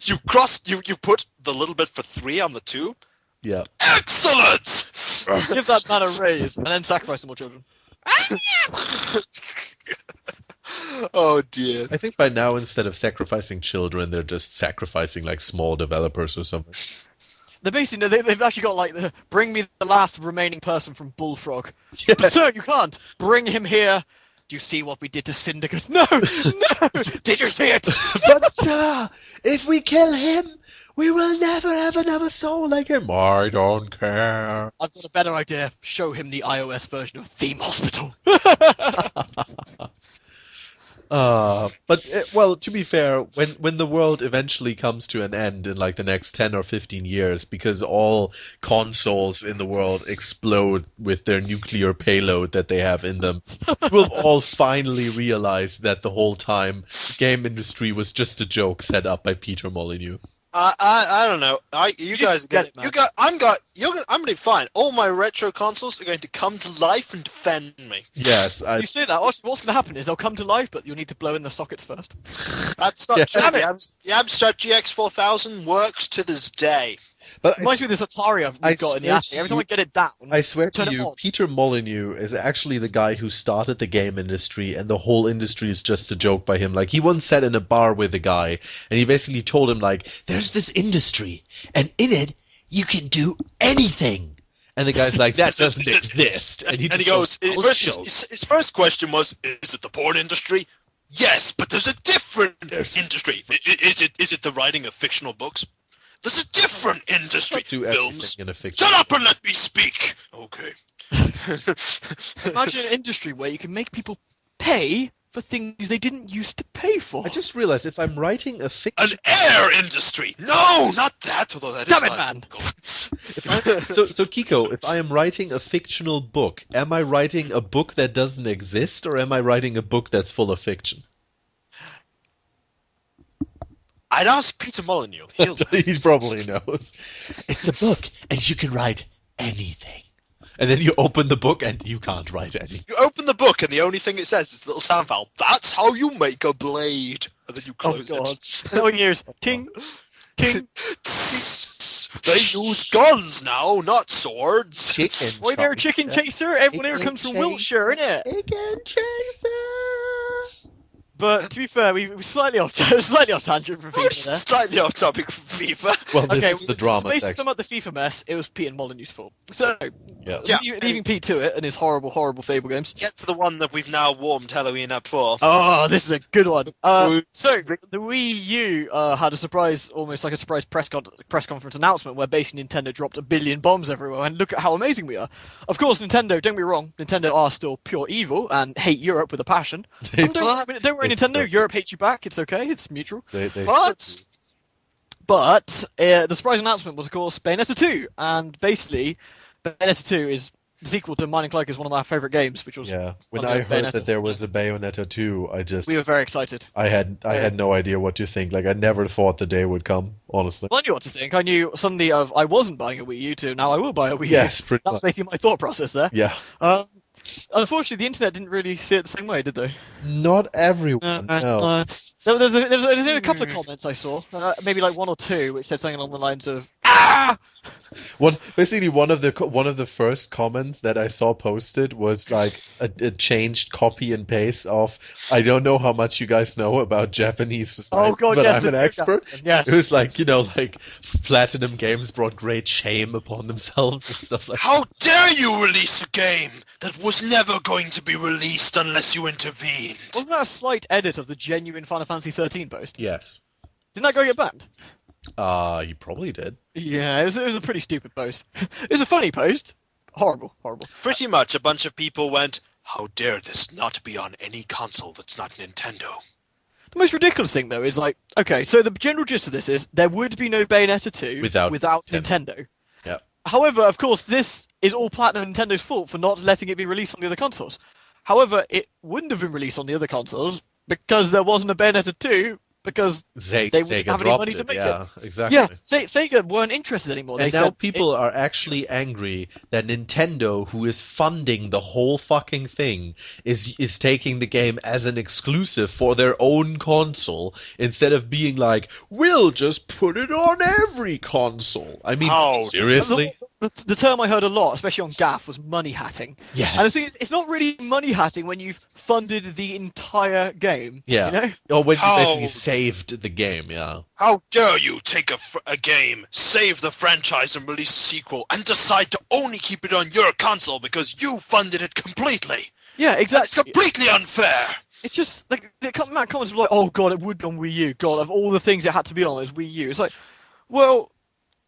You put the little bit for 3 on the 2. Yeah. Excellent! Give that man a raise and then sacrifice some more children. Oh dear. I think by now, instead of sacrificing children, they're just sacrificing like small developers or something. They're basically, they've actually got like bring me the last remaining person from Bullfrog. Yes. But sir, you can't. Bring him here. Do you see what we did to Syndicate? No! No! Did you see it? But sir, if we kill him, we will never have another soul like him. I don't care. I've got a better idea. Show him the iOS version of Theme Hospital. Well, to be fair, when the world eventually comes to an end in like the next 10 or 15 years, because all consoles in the world explode with their nuclear payload that they have in them, we'll all finally realize that the whole time the game industry was just a joke set up by Peter Molyneux. I don't know. You guys get get it, it. man. I'm going to be fine. All my retro consoles are going to come to life and defend me. Yes, You say that, what's going to happen is they'll come to life, but you'll need to blow in the sockets first. That's not true. The Amstrad GX 4000 works to this day. but Reminds me of this Atari I've got in the attic. Every time I get it down, I swear turn to it you, on. Peter Molyneux is actually the guy who started the game industry, and the whole industry is just a joke by him. Like, he once sat in a bar with a guy, and he basically told him, like, there's this industry, and in it, you can do anything. And the guy's like, that doesn't exist. And he goes, his first question was, is it the porn industry? Yes, but there's a different industry. Is it the writing of fictional books? There's a different industry. do Films. everything in a fiction. Shut up and let me speak. Okay. Imagine an industry where you can make people pay for things they didn't used to pay for. I just realized if I'm writing a An fiction... air industry. No, not that. Although that Damn is it, man. So Kiko, if I am writing a fictional book, am I writing a book that doesn't exist, or am I writing a book that's full of fiction? I'd ask Peter Molyneux. He probably knows. It's a book, and you can write anything. And then you open the book, and you can't write anything. You open the book, and the only thing it says is the little sound file. That's how you make a blade. And then you close it. No one hears ting, ting. They use guns now, not swords. Chicken. Boy, there, chicken chaser. Everyone here comes from Wiltshire, innit? Chicken chaser. But to be fair, we're slightly off tangent from We're FIFA there. slightly off topic from FIFA. Well, this Okay, is the drama to basically section. sum up the FIFA mess, it was Pete and Molyneux's fault. So, Yeah. leaving Pete to it and his horrible, horrible Fable games. Get to the one that we've now warmed Helloween up for. Oh, this is a good one. So, Oops. the Wii U had a surprise, almost like a surprise press conference announcement where basically Nintendo dropped 1 billion bombs everywhere, and look at how amazing we are. Of course, Nintendo, don't get me wrong, Nintendo are still pure evil and hate Europe with a passion. And don't worry, It's Nintendo, so- Europe hates you back, it's okay, it's mutual. They What? But the surprise announcement was, of course, Bayonetta 2, and basically, Bayonetta 2 is the sequel to Mine and Klyka is one of my favorite games, which was Yeah. When Thunder I heard Bayonetta. that there was a Bayonetta 2, We were very excited. I had no idea what to think. Like I never thought the day would come, honestly. Well, I knew what to think. I knew suddenly I wasn't buying a Wii U to now I will buy a Wii U. Yes, pretty That's much. basically my thought process there. Yeah. Unfortunately, the internet didn't really see it the same way, did they? Not everyone. No. There's only a couple of comments I saw, maybe like one or two, which said something along the lines of "Ah!" Basically, one of the first comments that I saw posted was like a changed copy and paste of "I don't know how much you guys know about Japanese society, Oh god, but yes, I'm the an expert." Yes. It was like like Platinum Games brought great shame upon themselves and stuff like. How dare you release a game that was never going to be released unless you intervened? Wasn't that a slight edit of the genuine Final Fantasy 13 post? Yes. Didn't that go get banned? You probably did. Yeah, it was a pretty stupid post. It was a funny post. Horrible. Pretty much a bunch of people went, how dare this not be on any console that's not Nintendo? The most ridiculous thing, though, is like, okay, so the general gist of this is there would be no Bayonetta 2 Without Nintendo. Yeah. However, of course, this is all Platinum Nintendo's fault for not letting it be released on the other consoles. However, it wouldn't have been released on the other consoles because there wasn't a Bayonetta 2 because they wouldn't Sega have any dropped money to make yeah, it. exactly. Yeah, Sega weren't interested anymore. And They now said people are actually angry that Nintendo, who is funding the whole fucking thing, is taking the game as an exclusive for their own console instead of being like, we'll just put it on every console. I mean, seriously? The term I heard a lot, especially on GAF, was money hatting. Yes. And the thing is, it's not really money hatting when you've funded the entire game. Yeah. You know? Or when you How- basically saved the game, yeah. How dare you take a game, save the franchise and release a sequel, and decide to only keep it on your console because you funded it completely? Yeah, That's exactly. completely unfair! It's just like the comments were like, "Oh God, it would be on Wii U. God, of all the things it had to be on, it was Wii U." It's like, well,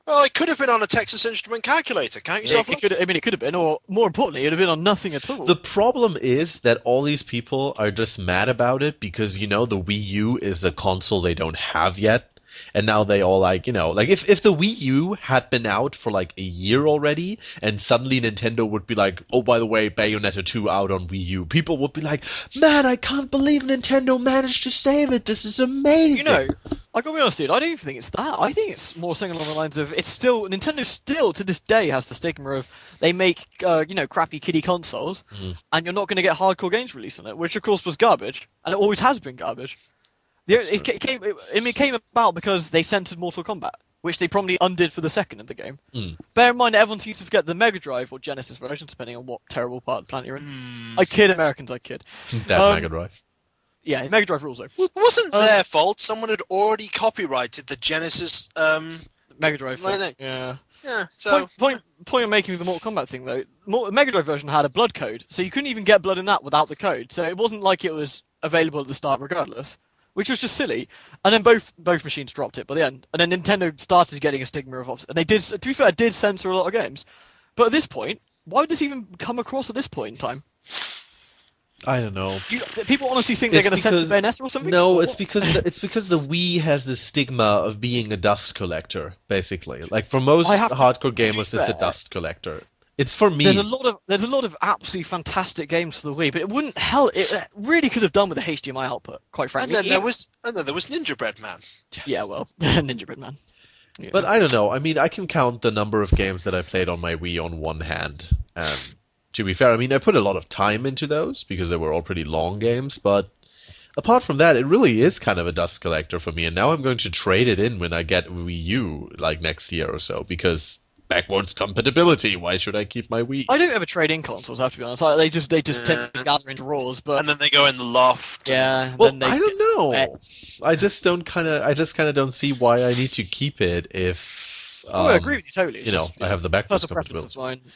Well, it could have been on a Texas Instrument calculator, can't you? it could. I mean, it could have been, or more importantly, it would have been on nothing at all. The problem is that all these people are just mad about it because, the Wii U is a console they don't have yet. And now they all like if the Wii U had been out for like a year already and suddenly Nintendo would be like, oh, by the way, Bayonetta 2 out on Wii U, people would be like, man, I can't believe Nintendo managed to save it. This is amazing. I gotta be honest, dude. I don't even think it's that. I think it's more something along the lines of Nintendo still to this day has the stigma of they make crappy kiddie consoles, and you're not going to get hardcore games released on it, which of course was garbage, and it always has been garbage. It came about because they censored Mortal Kombat, which they probably undid for the second of the game. Bear in mind, everyone seems to forget the Mega Drive or Genesis version, depending on what terrible part of the planet you're in. I kid, Americans, I kid. That Mega Drive. Yeah, Mega Drive rules though. It wasn't their fault. Someone had already copyrighted the Genesis Mega Drive thing. thing. Yeah. Yeah, so... Point I'm making with the Mortal Kombat thing though, the Mega Drive version had a blood code, so you couldn't even get blood in that without the code. So it wasn't like it was available at the start regardless, which was just silly. And then both machines dropped it by the end. And then Nintendo started getting a stigma of, and they did. To be fair, did censor a lot of games. But at this point, why would this even come across at this point in time? I don't know. People honestly think they're going to censor Bayonetta or something? No, it's because the Wii has this stigma of being a dust collector, basically. Like for most hardcore gamers, it's a dust collector. It's for me. There's a lot of absolutely fantastic games for the Wii, but it wouldn't help. It really could have done with a HDMI output, quite frankly. And then there was Ninja Bread Man. Yes. Yeah, well, Ninja Bread Man. Yeah. But I don't know. I mean, I can count the number of games that I played on my Wii on one hand. And to be fair, I mean, I put a lot of time into those because they were all pretty long games. But apart from that, it really is kind of a dust collector for me. And now I'm going to trade it in when I get Wii U, like next year or so, because backwards compatibility. Why should I keep my Wii? I don't ever trade in consoles. I have to be honest. They just tend to gather into drawers. But and then they go in the loft. Yeah. Well, then they I don't know. wet. I just kind of don't see why I need to keep it if. I agree with you totally. It's just, I have the backwards personal preference of compatibility. mine.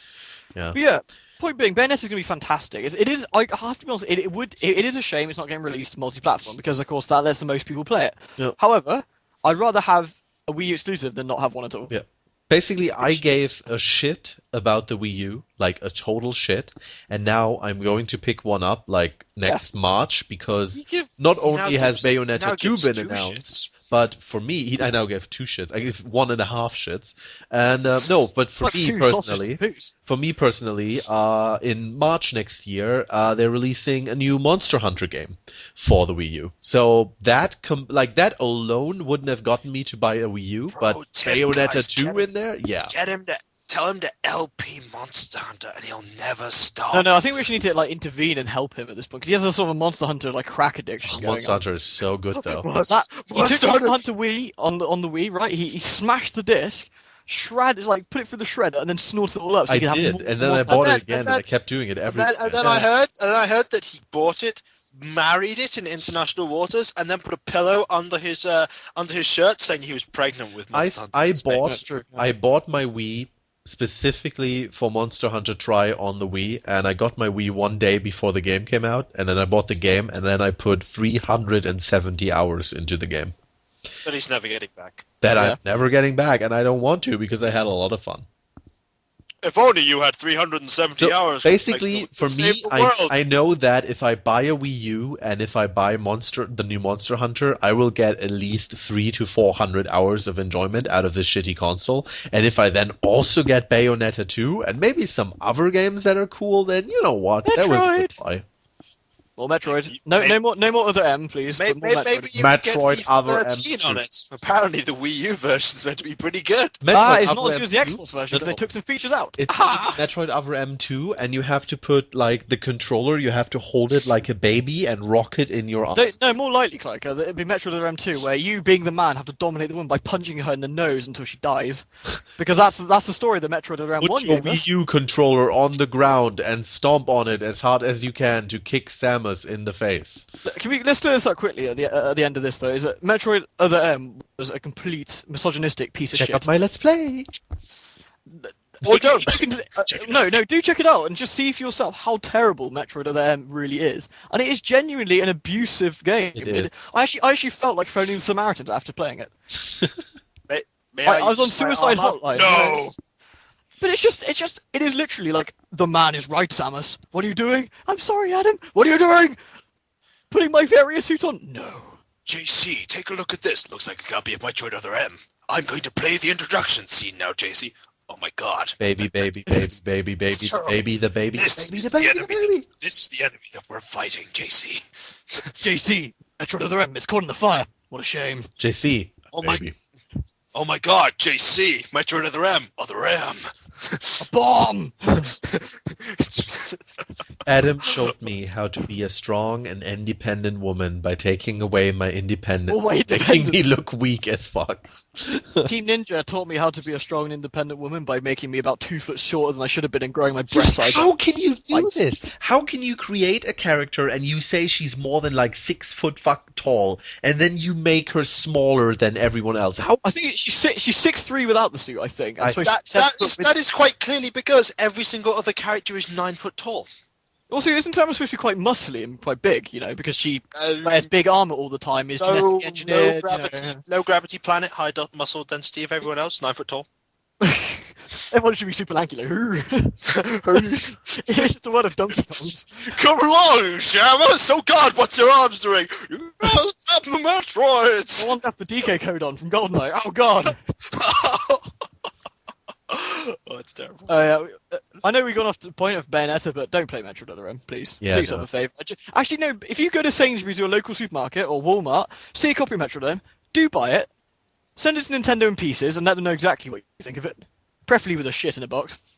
Yeah. But yeah. Point being, Bayonetta is going to be fantastic. It is. I have to be honest. It is a shame it's not getting released multi-platform because, of course, that lets the most people play it. Yep. However, I'd rather have a Wii U exclusive than not have one at all. Yeah. Basically, I gave a shit about the Wii U, like a total shit, and now I'm going to pick one up like next March because not only has Bayonetta 2 been announced, But for me, I now give 2 shits. I give 1.5 shits. And no, but for It's like me 2 personally, sausages. for me personally, in March next year, they're releasing a new Monster Hunter game for the Wii U. So that that alone wouldn't have gotten me to buy a Wii U, Bro, but Tim, Bayonetta guys, 2 in there, yeah. Tell him to LP Monster Hunter, and he'll never stop. No, I think we actually need to like intervene and help him at this point because he has a sort of a Monster Hunter like crack addiction going Monster on. Hunter is so good though. He took Monster Hunter Wii on the Wii, right? He smashed the disc, shredded, like put it through the shredder, and then snorted it all up. So I he could did, have more and then I Monster bought Hunter. it again, and I kept doing it every And then I heard that he bought it, married it in international waters, and then put a pillow under his shirt, saying he was pregnant with Monster Hunter. I bought my Wii specifically for Monster Hunter Tri on the Wii, and I got my Wii one day before the game came out, and then I bought the game, and then I put 370 hours into the game. But he's never getting back. I'm never getting back, and I don't want to because I had a lot of fun. If only you had 370 hours. Basically, for me, I know that if I buy a Wii U and if I buy the new Monster Hunter, I will get at least 300 to 400 hours of enjoyment out of this shitty console. And if I then also get Bayonetta 2 and maybe some other games that are cool, then you know what? That was a good buy. More Metroid. No more other M, please. Maybe more Metroid. You Metroid get other FIFA 13 on it. Apparently, the Wii U version is meant to be pretty good. It's not as good as the M2? Xbox version because they took some features out. It's Metroid Other M2, and you have to put like the controller. You have to hold it like a baby and rock it in your arm. No, more likely, Klyka, it'd be Metroid Other M2, where you, being the man, have to dominate the woman by punching her in the nose until she dies. Because that's the story of the Metroid Other M1 Put your gave us. Wii U controller on the ground and stomp on it as hard as you can to kick Samus in the face. Let's clear this up quickly at the end of this, though, is that Metroid Other M was a complete misogynistic piece of Check shit. out my Let's Play! Or don't. Do check it out and just see for yourself how terrible Metroid Other M really is. And it is genuinely an abusive game. It is. I actually felt like phoning the Samaritans after playing it. I was on suicide hotline. No! But it is literally like, the man is right, Samus. What are you doing? I'm sorry, Adam. What are you doing? Putting my Varia suit on? No. JC, take a look at this. Looks like a copy of Metroid Other M. I'm going to play the introduction scene now, JC. Oh my god. Baby, the baby. This is the enemy that we're fighting, JC. JC, Metroid Other M is caught in the fire. What a shame. JC, Oh baby. my god, JC, Metroid Other M. Other M. A bomb! Adam showed me how to be a strong and independent woman by taking away my independence, making me look weak as fuck. Team Ninja taught me how to be a strong and independent woman by making me about 2 foot shorter than I should have been and growing my breast size. How can you do this? How can you create a character and you say she's more than like 6 foot tall, and then you make her smaller than everyone else? How? I think she's 6'3" without the suit, I think. That is quite clearly because every single other character is 9 foot tall. Also, isn't Samus supposed to be quite muscly and quite big, because she wears big armor all the time, is genetically engineered. Low gravity planet, high muscle density of everyone else, 9 foot tall. Everyone should be super lanky, like, it's just a word of Donkey Kong's. Come along, Samus! Oh god, what's your arms doing? You gotta stop the Metroids! I want to have the DK code on from GoldenEye. Oh god! Oh, it's terrible. I know we've gone off the point of Bayonetta, but don't play Metroid Other M, please. Yeah, do yourself a favour. Actually, no, if you go to Sainsbury's or a local supermarket or Walmart, see a copy of Metroid Other M, do buy it, send it to Nintendo in pieces, and let them know exactly what you think of it. Preferably with a shit in a box.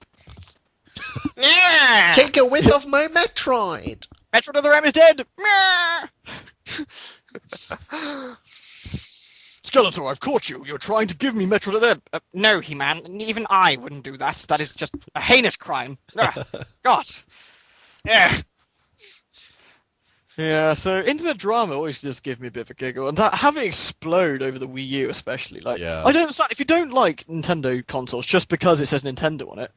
Yeah! Take a whiff of my Metroid! Metroid Other M is dead! Skeletor, I've caught you. You're trying to give me Metroid Other M. No, He-Man. Even I wouldn't do that. That is just a heinous crime. God. Yeah. Yeah, so internet drama always just give me a bit of a giggle, and having it explode over the Wii U especially, I don't understand, if you don't like Nintendo consoles just because it says Nintendo on it,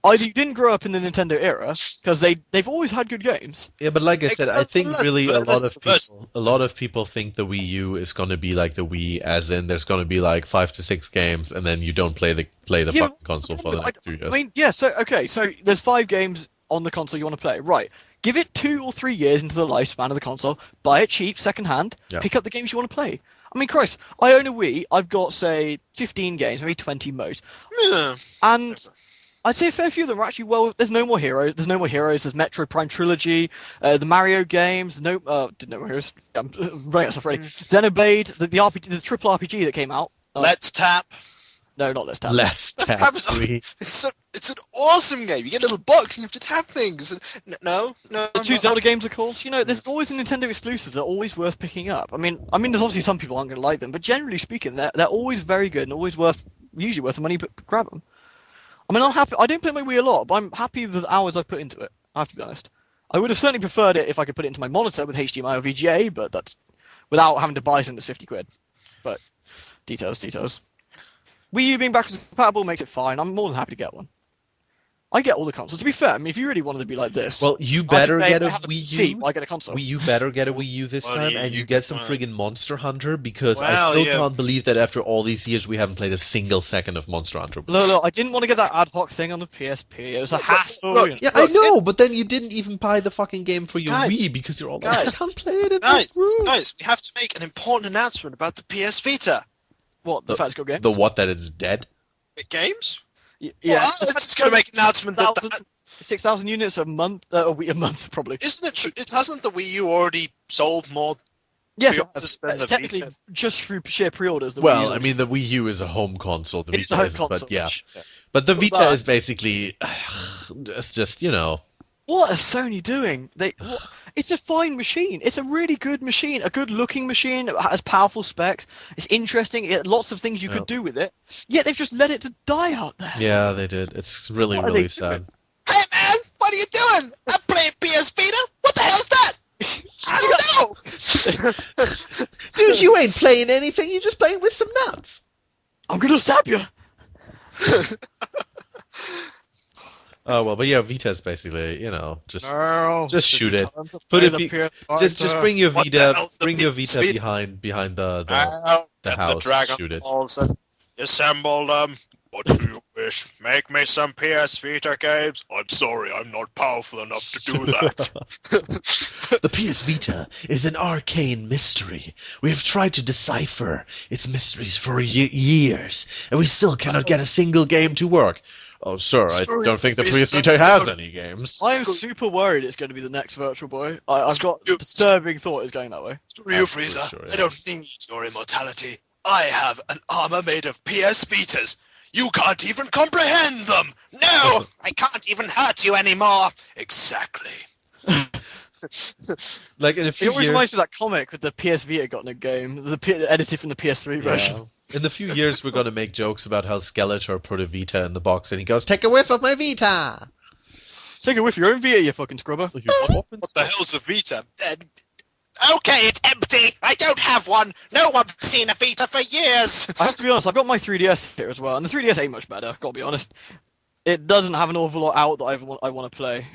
either you didn't grow up in the Nintendo era, because they've always had good games. Yeah, but like I said, I think really a lot of people think the Wii U is going to be like the Wii, as in there's going to be like 5 to 6 games, and then you don't play the fucking console for the next 2 years. I mean, yeah, so there's 5 games on the console you want to play, right? Give it 2 or 3 years into the lifespan of the console, buy it cheap, second hand, pick up the games you want to play. I mean, Christ, I own a Wii. I've got, say, 15 games, maybe 20 most. Yeah. And I'd say a fair few of them are actually, well, there's no more heroes. There's no more heroes. There's Metroid Prime Trilogy, the Mario games, no more heroes. I'm running out of stuff already. Xenoblade, the RPG, the triple RPG that came out. Let's Tap. No, not Let's Tap. Let's Let's Tap Tap is 3. it's an awesome game. You get a little box and you have to tap things. No. The two Zelda games, of course. You know, there's always a Nintendo exclusive that are always worth picking up. I mean, there's obviously some people aren't going to like them, but generally speaking, they're always very good and always usually worth the money, but grab them. I mean, I'm happy. I don't play my Wii a lot, but I'm happy with the hours I've put into it. I have to be honest. I would have certainly preferred it if I could put it into my monitor with HDMI or VGA, but that's without having to buy something that's 50 quid. But details. Wii U being backwards compatible makes it fine. I'm more than happy to get one. I get all the consoles. To be fair, I mean, if you really wanted to be like this, Well, you better get a Wii U. I get a console. You better get a Wii U this time, and you get some friggin' Monster Hunter, because I still can't believe that after all these years we haven't played a single second of Monster Hunter. Look, I didn't want to get that ad hoc thing on the PSP. It was a hassle. Yeah, I know, but then you didn't even buy the fucking game for your Wii because you're all like, I can't play it. Guys, we have to make an important announcement about the PS Vita. What, the fact it's got games? The what, that it's dead? Games? Yeah. Well, it's just going to make an announcement that 6,000 units a month, a month probably. Isn't it true? It hasn't the Wii U already sold more? Yes, than the technically, Vita? just through sheer pre-orders. Well, I mean, the Wii U is a home console. The It's a Vita home isn't, console. but yeah. Yeah. But the Vita is basically, it's just, you know. What are Sony doing? It's a fine machine. It's a really good machine. A good-looking machine. It has powerful specs. It's interesting. It had lots of things you could do with it. Yet they've just let it to die out there. Yeah, they did. It's really, What are really they sad. Hey man, what are you doing? I'm playing PS Vita. What the hell's that? I don't know. Dude, you ain't playing anything. You're just playing with some nuts. I'm gonna stab you. Oh well, but yeah, Vita's basically, you know, just shoot it. Put Just bring your What the Vita, hell's the bring your PS Vita Vita? behind the Get house. the Dragon Shoot it. Balls and assemble them. What do you wish? Make me some PS Vita games? I'm sorry, I'm not powerful enough to do that. The PS Vita is an arcane mystery. We have tried to decipher its mysteries for years, and we still cannot get a single game to work. Oh, sir, I don't think the PS Vita has any games. I am super worried it's going to be the next Virtual Boy. I've got a disturbing thought it's going that way. Screw you, Frieza. sure, yeah. I don't need your immortality. I have an armor made of PS Vitas. You can't even comprehend them. No, I can't even hurt you anymore. Exactly. Like in a It few always years, reminds me of that comic with the PS Vita got in a game, edited from the PS3 version. in a few years, we're going to make jokes about how Skeletor put a Vita in the box, and he goes, "Take a whiff of my Vita." Take it with your own Vita, you fucking scrubber. What the hell's a Vita? Okay, it's empty. I don't have one. No one's seen a Vita for years. I have to be honest, I've got my 3DS here as well, and the 3DS ain't much better, gotta be honest. It doesn't have an awful lot out that I want to play.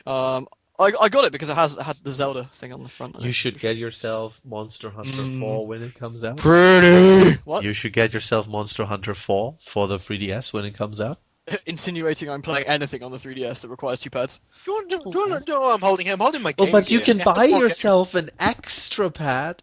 I got it because it had the Zelda thing on the front. You should get yourself Monster Hunter 4 when it comes out. Pretty. What? You should get yourself Monster Hunter 4 for the 3DS when it comes out. Insinuating I'm playing anything on the 3DS that requires two pads. I'm holding him. I'm holding my game. Oh, but you can here. buy yourself an extra pad.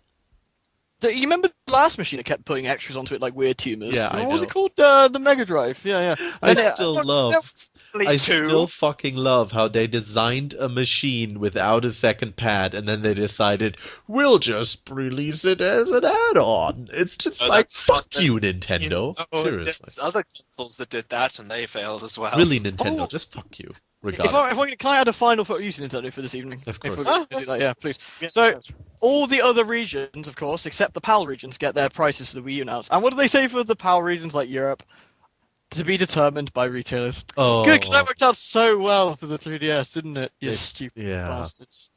You remember the last machine that kept putting extras onto it like weird tumors? Yeah, I What was know. it called? The Mega Drive. Yeah. I And still fucking love how they designed a machine without a second pad, and then they decided we'll just release it as an add-on. It's just fuck you, Nintendo. Seriously, There's other consoles that did that, and they failed as well. really, Nintendo, Oh. just fuck you. Can Regardless. I add a final photo use Nintendo for this evening? Of course. If we're going to do that, yeah, please. So, all the other regions, of course, except the PAL regions, get their prices for the Wii U announced. And what do they say for the PAL regions like Europe? To be determined by retailers. Oh, Good, because that worked out so well for the 3DS, didn't it? You It- stupid yeah. bastards.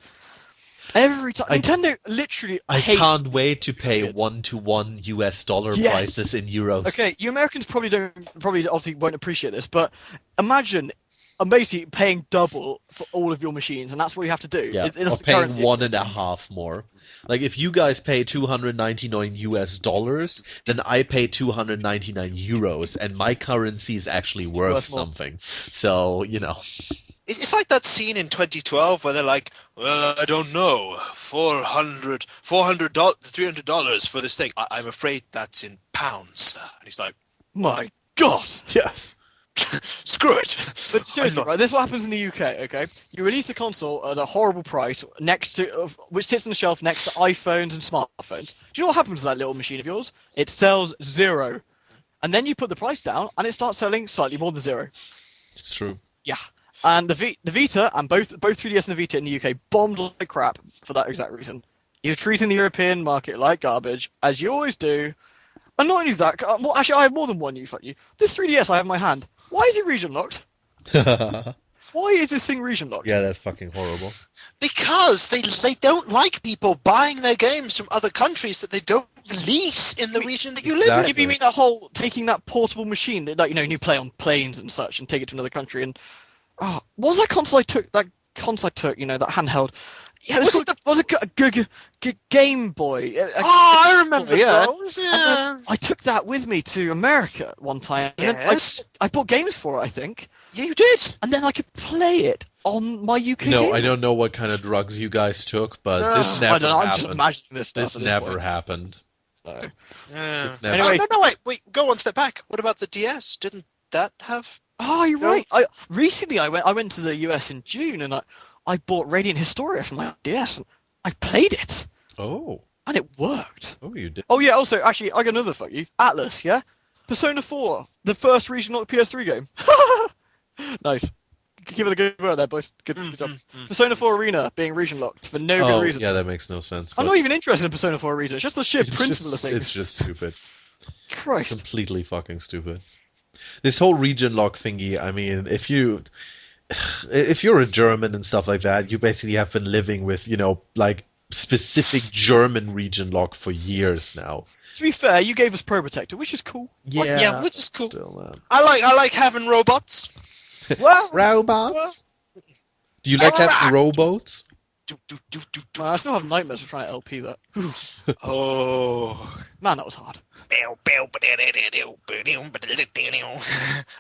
Every time. Nintendo literally I hates can't wait to pay idiots. $1-to-1 US dollar Yes. prices in euros. Okay, you Americans probably obviously won't appreciate this, but imagine I'm basically paying double for all of your machines, and that's what you have to do. Yeah, That's or the paying currency. 1.5 more. Like if you guys pay $299 US dollars, then I pay 299 euros, and my currency is actually worth Worth more. something. So you know, It's like that scene in 2012 where they're like, well, I don't know, $400, $300 for this thing. I'm afraid that's in pounds, sir. And he's like, My God. Yes. screw it. But seriously, right, this is what happens in the UK, okay? You release a console at a horrible price which sits on the shelf next to iPhones and smartphones. Do you know what happens to that little machine of yours? It sells 0. And then you put the price down, and it starts selling slightly more than 0. It's true. Yeah. And the Vita, and both 3DS and the Vita in the UK, bombed like crap for that exact reason. You're treating the European market like garbage, as you always do. And not only that, well, actually, I have more than one you. This 3DS I have in my hand, why is it region locked? Why is this thing region locked? Yeah, that's fucking horrible. Because they don't like people buying their games from other countries that they don't release in the region that you live in. Exactly. You mean that whole taking that portable machine that, like, you play on planes and such and take it to another country and what was that console I took? That handheld. Yeah, was it a Game Boy? I remember yeah. those. Yeah. I took that with me to America one time. And Yes. I bought games for it, I think, Yeah, you did. and then I could play it on my UK. No, Game I Boy. don't know what kind of drugs you guys took, but No. this I never don't know. I'm just happened. imagining this stuff. This at this never point. happened. No. Yeah. This never. Anyway. No, wait. Go one step back. What about the DS? Didn't that have? Oh, you're No. right. Recently I went to the US in June, and I bought Radiant Historia from my DS, and I played it, Oh, and it worked. you did. Oh yeah. Also, actually, I got another fuck you. Atlas, yeah. Persona 4, the first region locked PS3 game. Nice. Give it a good word there, boys. Good job. Persona 4 Arena being region locked for no good reason. Yeah, that makes no sense. I'm but not even interested in Persona 4 Arena. It's just the sheer it's principle just, of things. It's just stupid. Christ. Completely fucking stupid. This whole region lock thingy, I mean, if you're a German and stuff like that, you basically have been living with, like specific German region lock for years now. To be fair, you gave us Pro Protector, which is cool. Yeah, which is cool. Still, I like having robots. Well, robots? Do you like having robots? I still have nightmares of trying to LP that. Oh. Man, that was hard.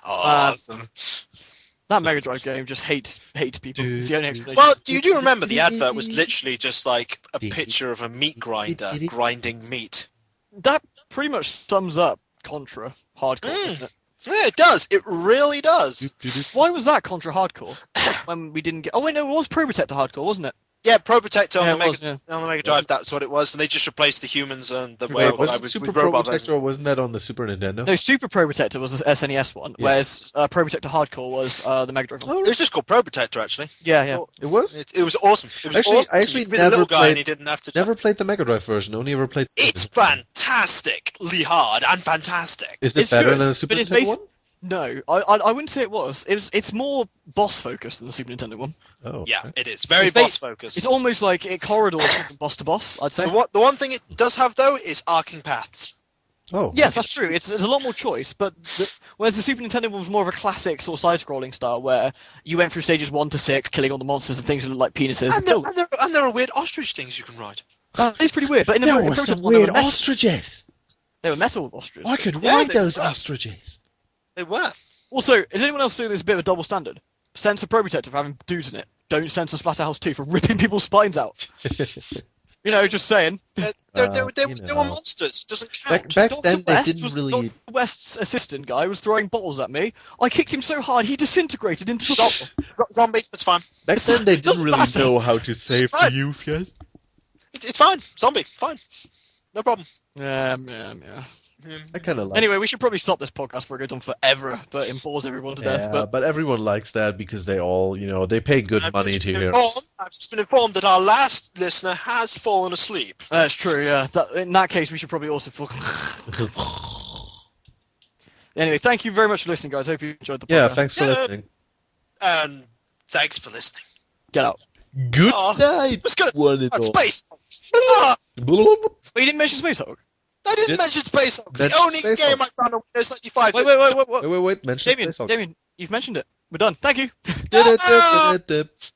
Awesome. That Mega Drive game just hates people. It's the only explanation. Well, you do remember the advert was literally just like a picture of a meat grinder grinding meat. That pretty much sums up Contra Hardcore, doesn't it? Yeah, it does. It really does. Why was that Contra Hardcore when we didn't get... Oh, wait, no, it was Pro Protector Hardcore, wasn't it? Yeah, Pro Protector on, Yeah, the it was, on the Mega Drive, that's what it was. And they just replaced the humans and the Wait, whale was guy it with Super Pro robot Protector, or versions. wasn't that on the Super Nintendo? No, Super Pro Protector was the SNES one, Yeah. whereas Pro Protector Hardcore was the Mega Drive one. It was just called Pro Protector, actually. Yeah. It was? It was awesome. It was Actually, awesome. I actually You could be the never little guy played- and he didn't have to... Never played the Mega Drive version, only ever played... It's fantastically hard and fantastic. Is it It's better good, than the Super but it's Nintendo one? No, I wouldn't say it was. It's more boss-focused than the Super Nintendo one. Oh, Yeah, okay. it is. Very It's boss focused. It's almost like it corridors from boss to boss, I'd say. The one thing it does have, though, is arcing paths. Oh, Yes, that's true. There's a lot more choice, but whereas the Super Nintendo one was more of a classic sort of side-scrolling style, where you went through stages 1 to 6, killing all the monsters and things that look like penises. And there are weird ostrich things you can ride. It's pretty weird. But in the There Pro were Protector some one, they weird were metal. ostriches. They were metal with ostriches. I could Yeah, ride they those were. ostriches. They were. Also, does anyone else feel there's a bit of a double standard? Censor Pro Protector for having dudes in it. Don't censor Splatterhouse 2 for ripping people's spines out. Just saying. They were monsters. It doesn't count. Back Dr. then, they West didn't was really... Dr. West's assistant guy was throwing bottles at me. I kicked him so hard he disintegrated into the bottle. Zombie, it's fine. Back then, they didn't Doesn't really matter. know how to save It's fine. the youth yet. It's fine. Zombie, fine. No problem. Yeah. I kind of like Anyway, we should probably stop this podcast before it goes on forever, but it bores everyone to death. but everyone likes that because they all, they pay good money to hear. I've just been informed that our last listener has fallen asleep. That's true, yeah. In that case, we should probably also... Anyway, thank you very much for listening, guys. Hope you enjoyed the podcast. Yeah, thanks for Yeah. listening. And thanks for listening. Get out. Good Oh, night, Let's go. one and all. Space. Ah, Wait, you didn't mention Space Hulk? I didn't Did- mention Space Hulk. The Mention only Space game Hulk. I found on Windows 95. Wait. Wait, mention Damien, Space Hulk. Damien, you've mentioned it. We're done. Thank you. Did it.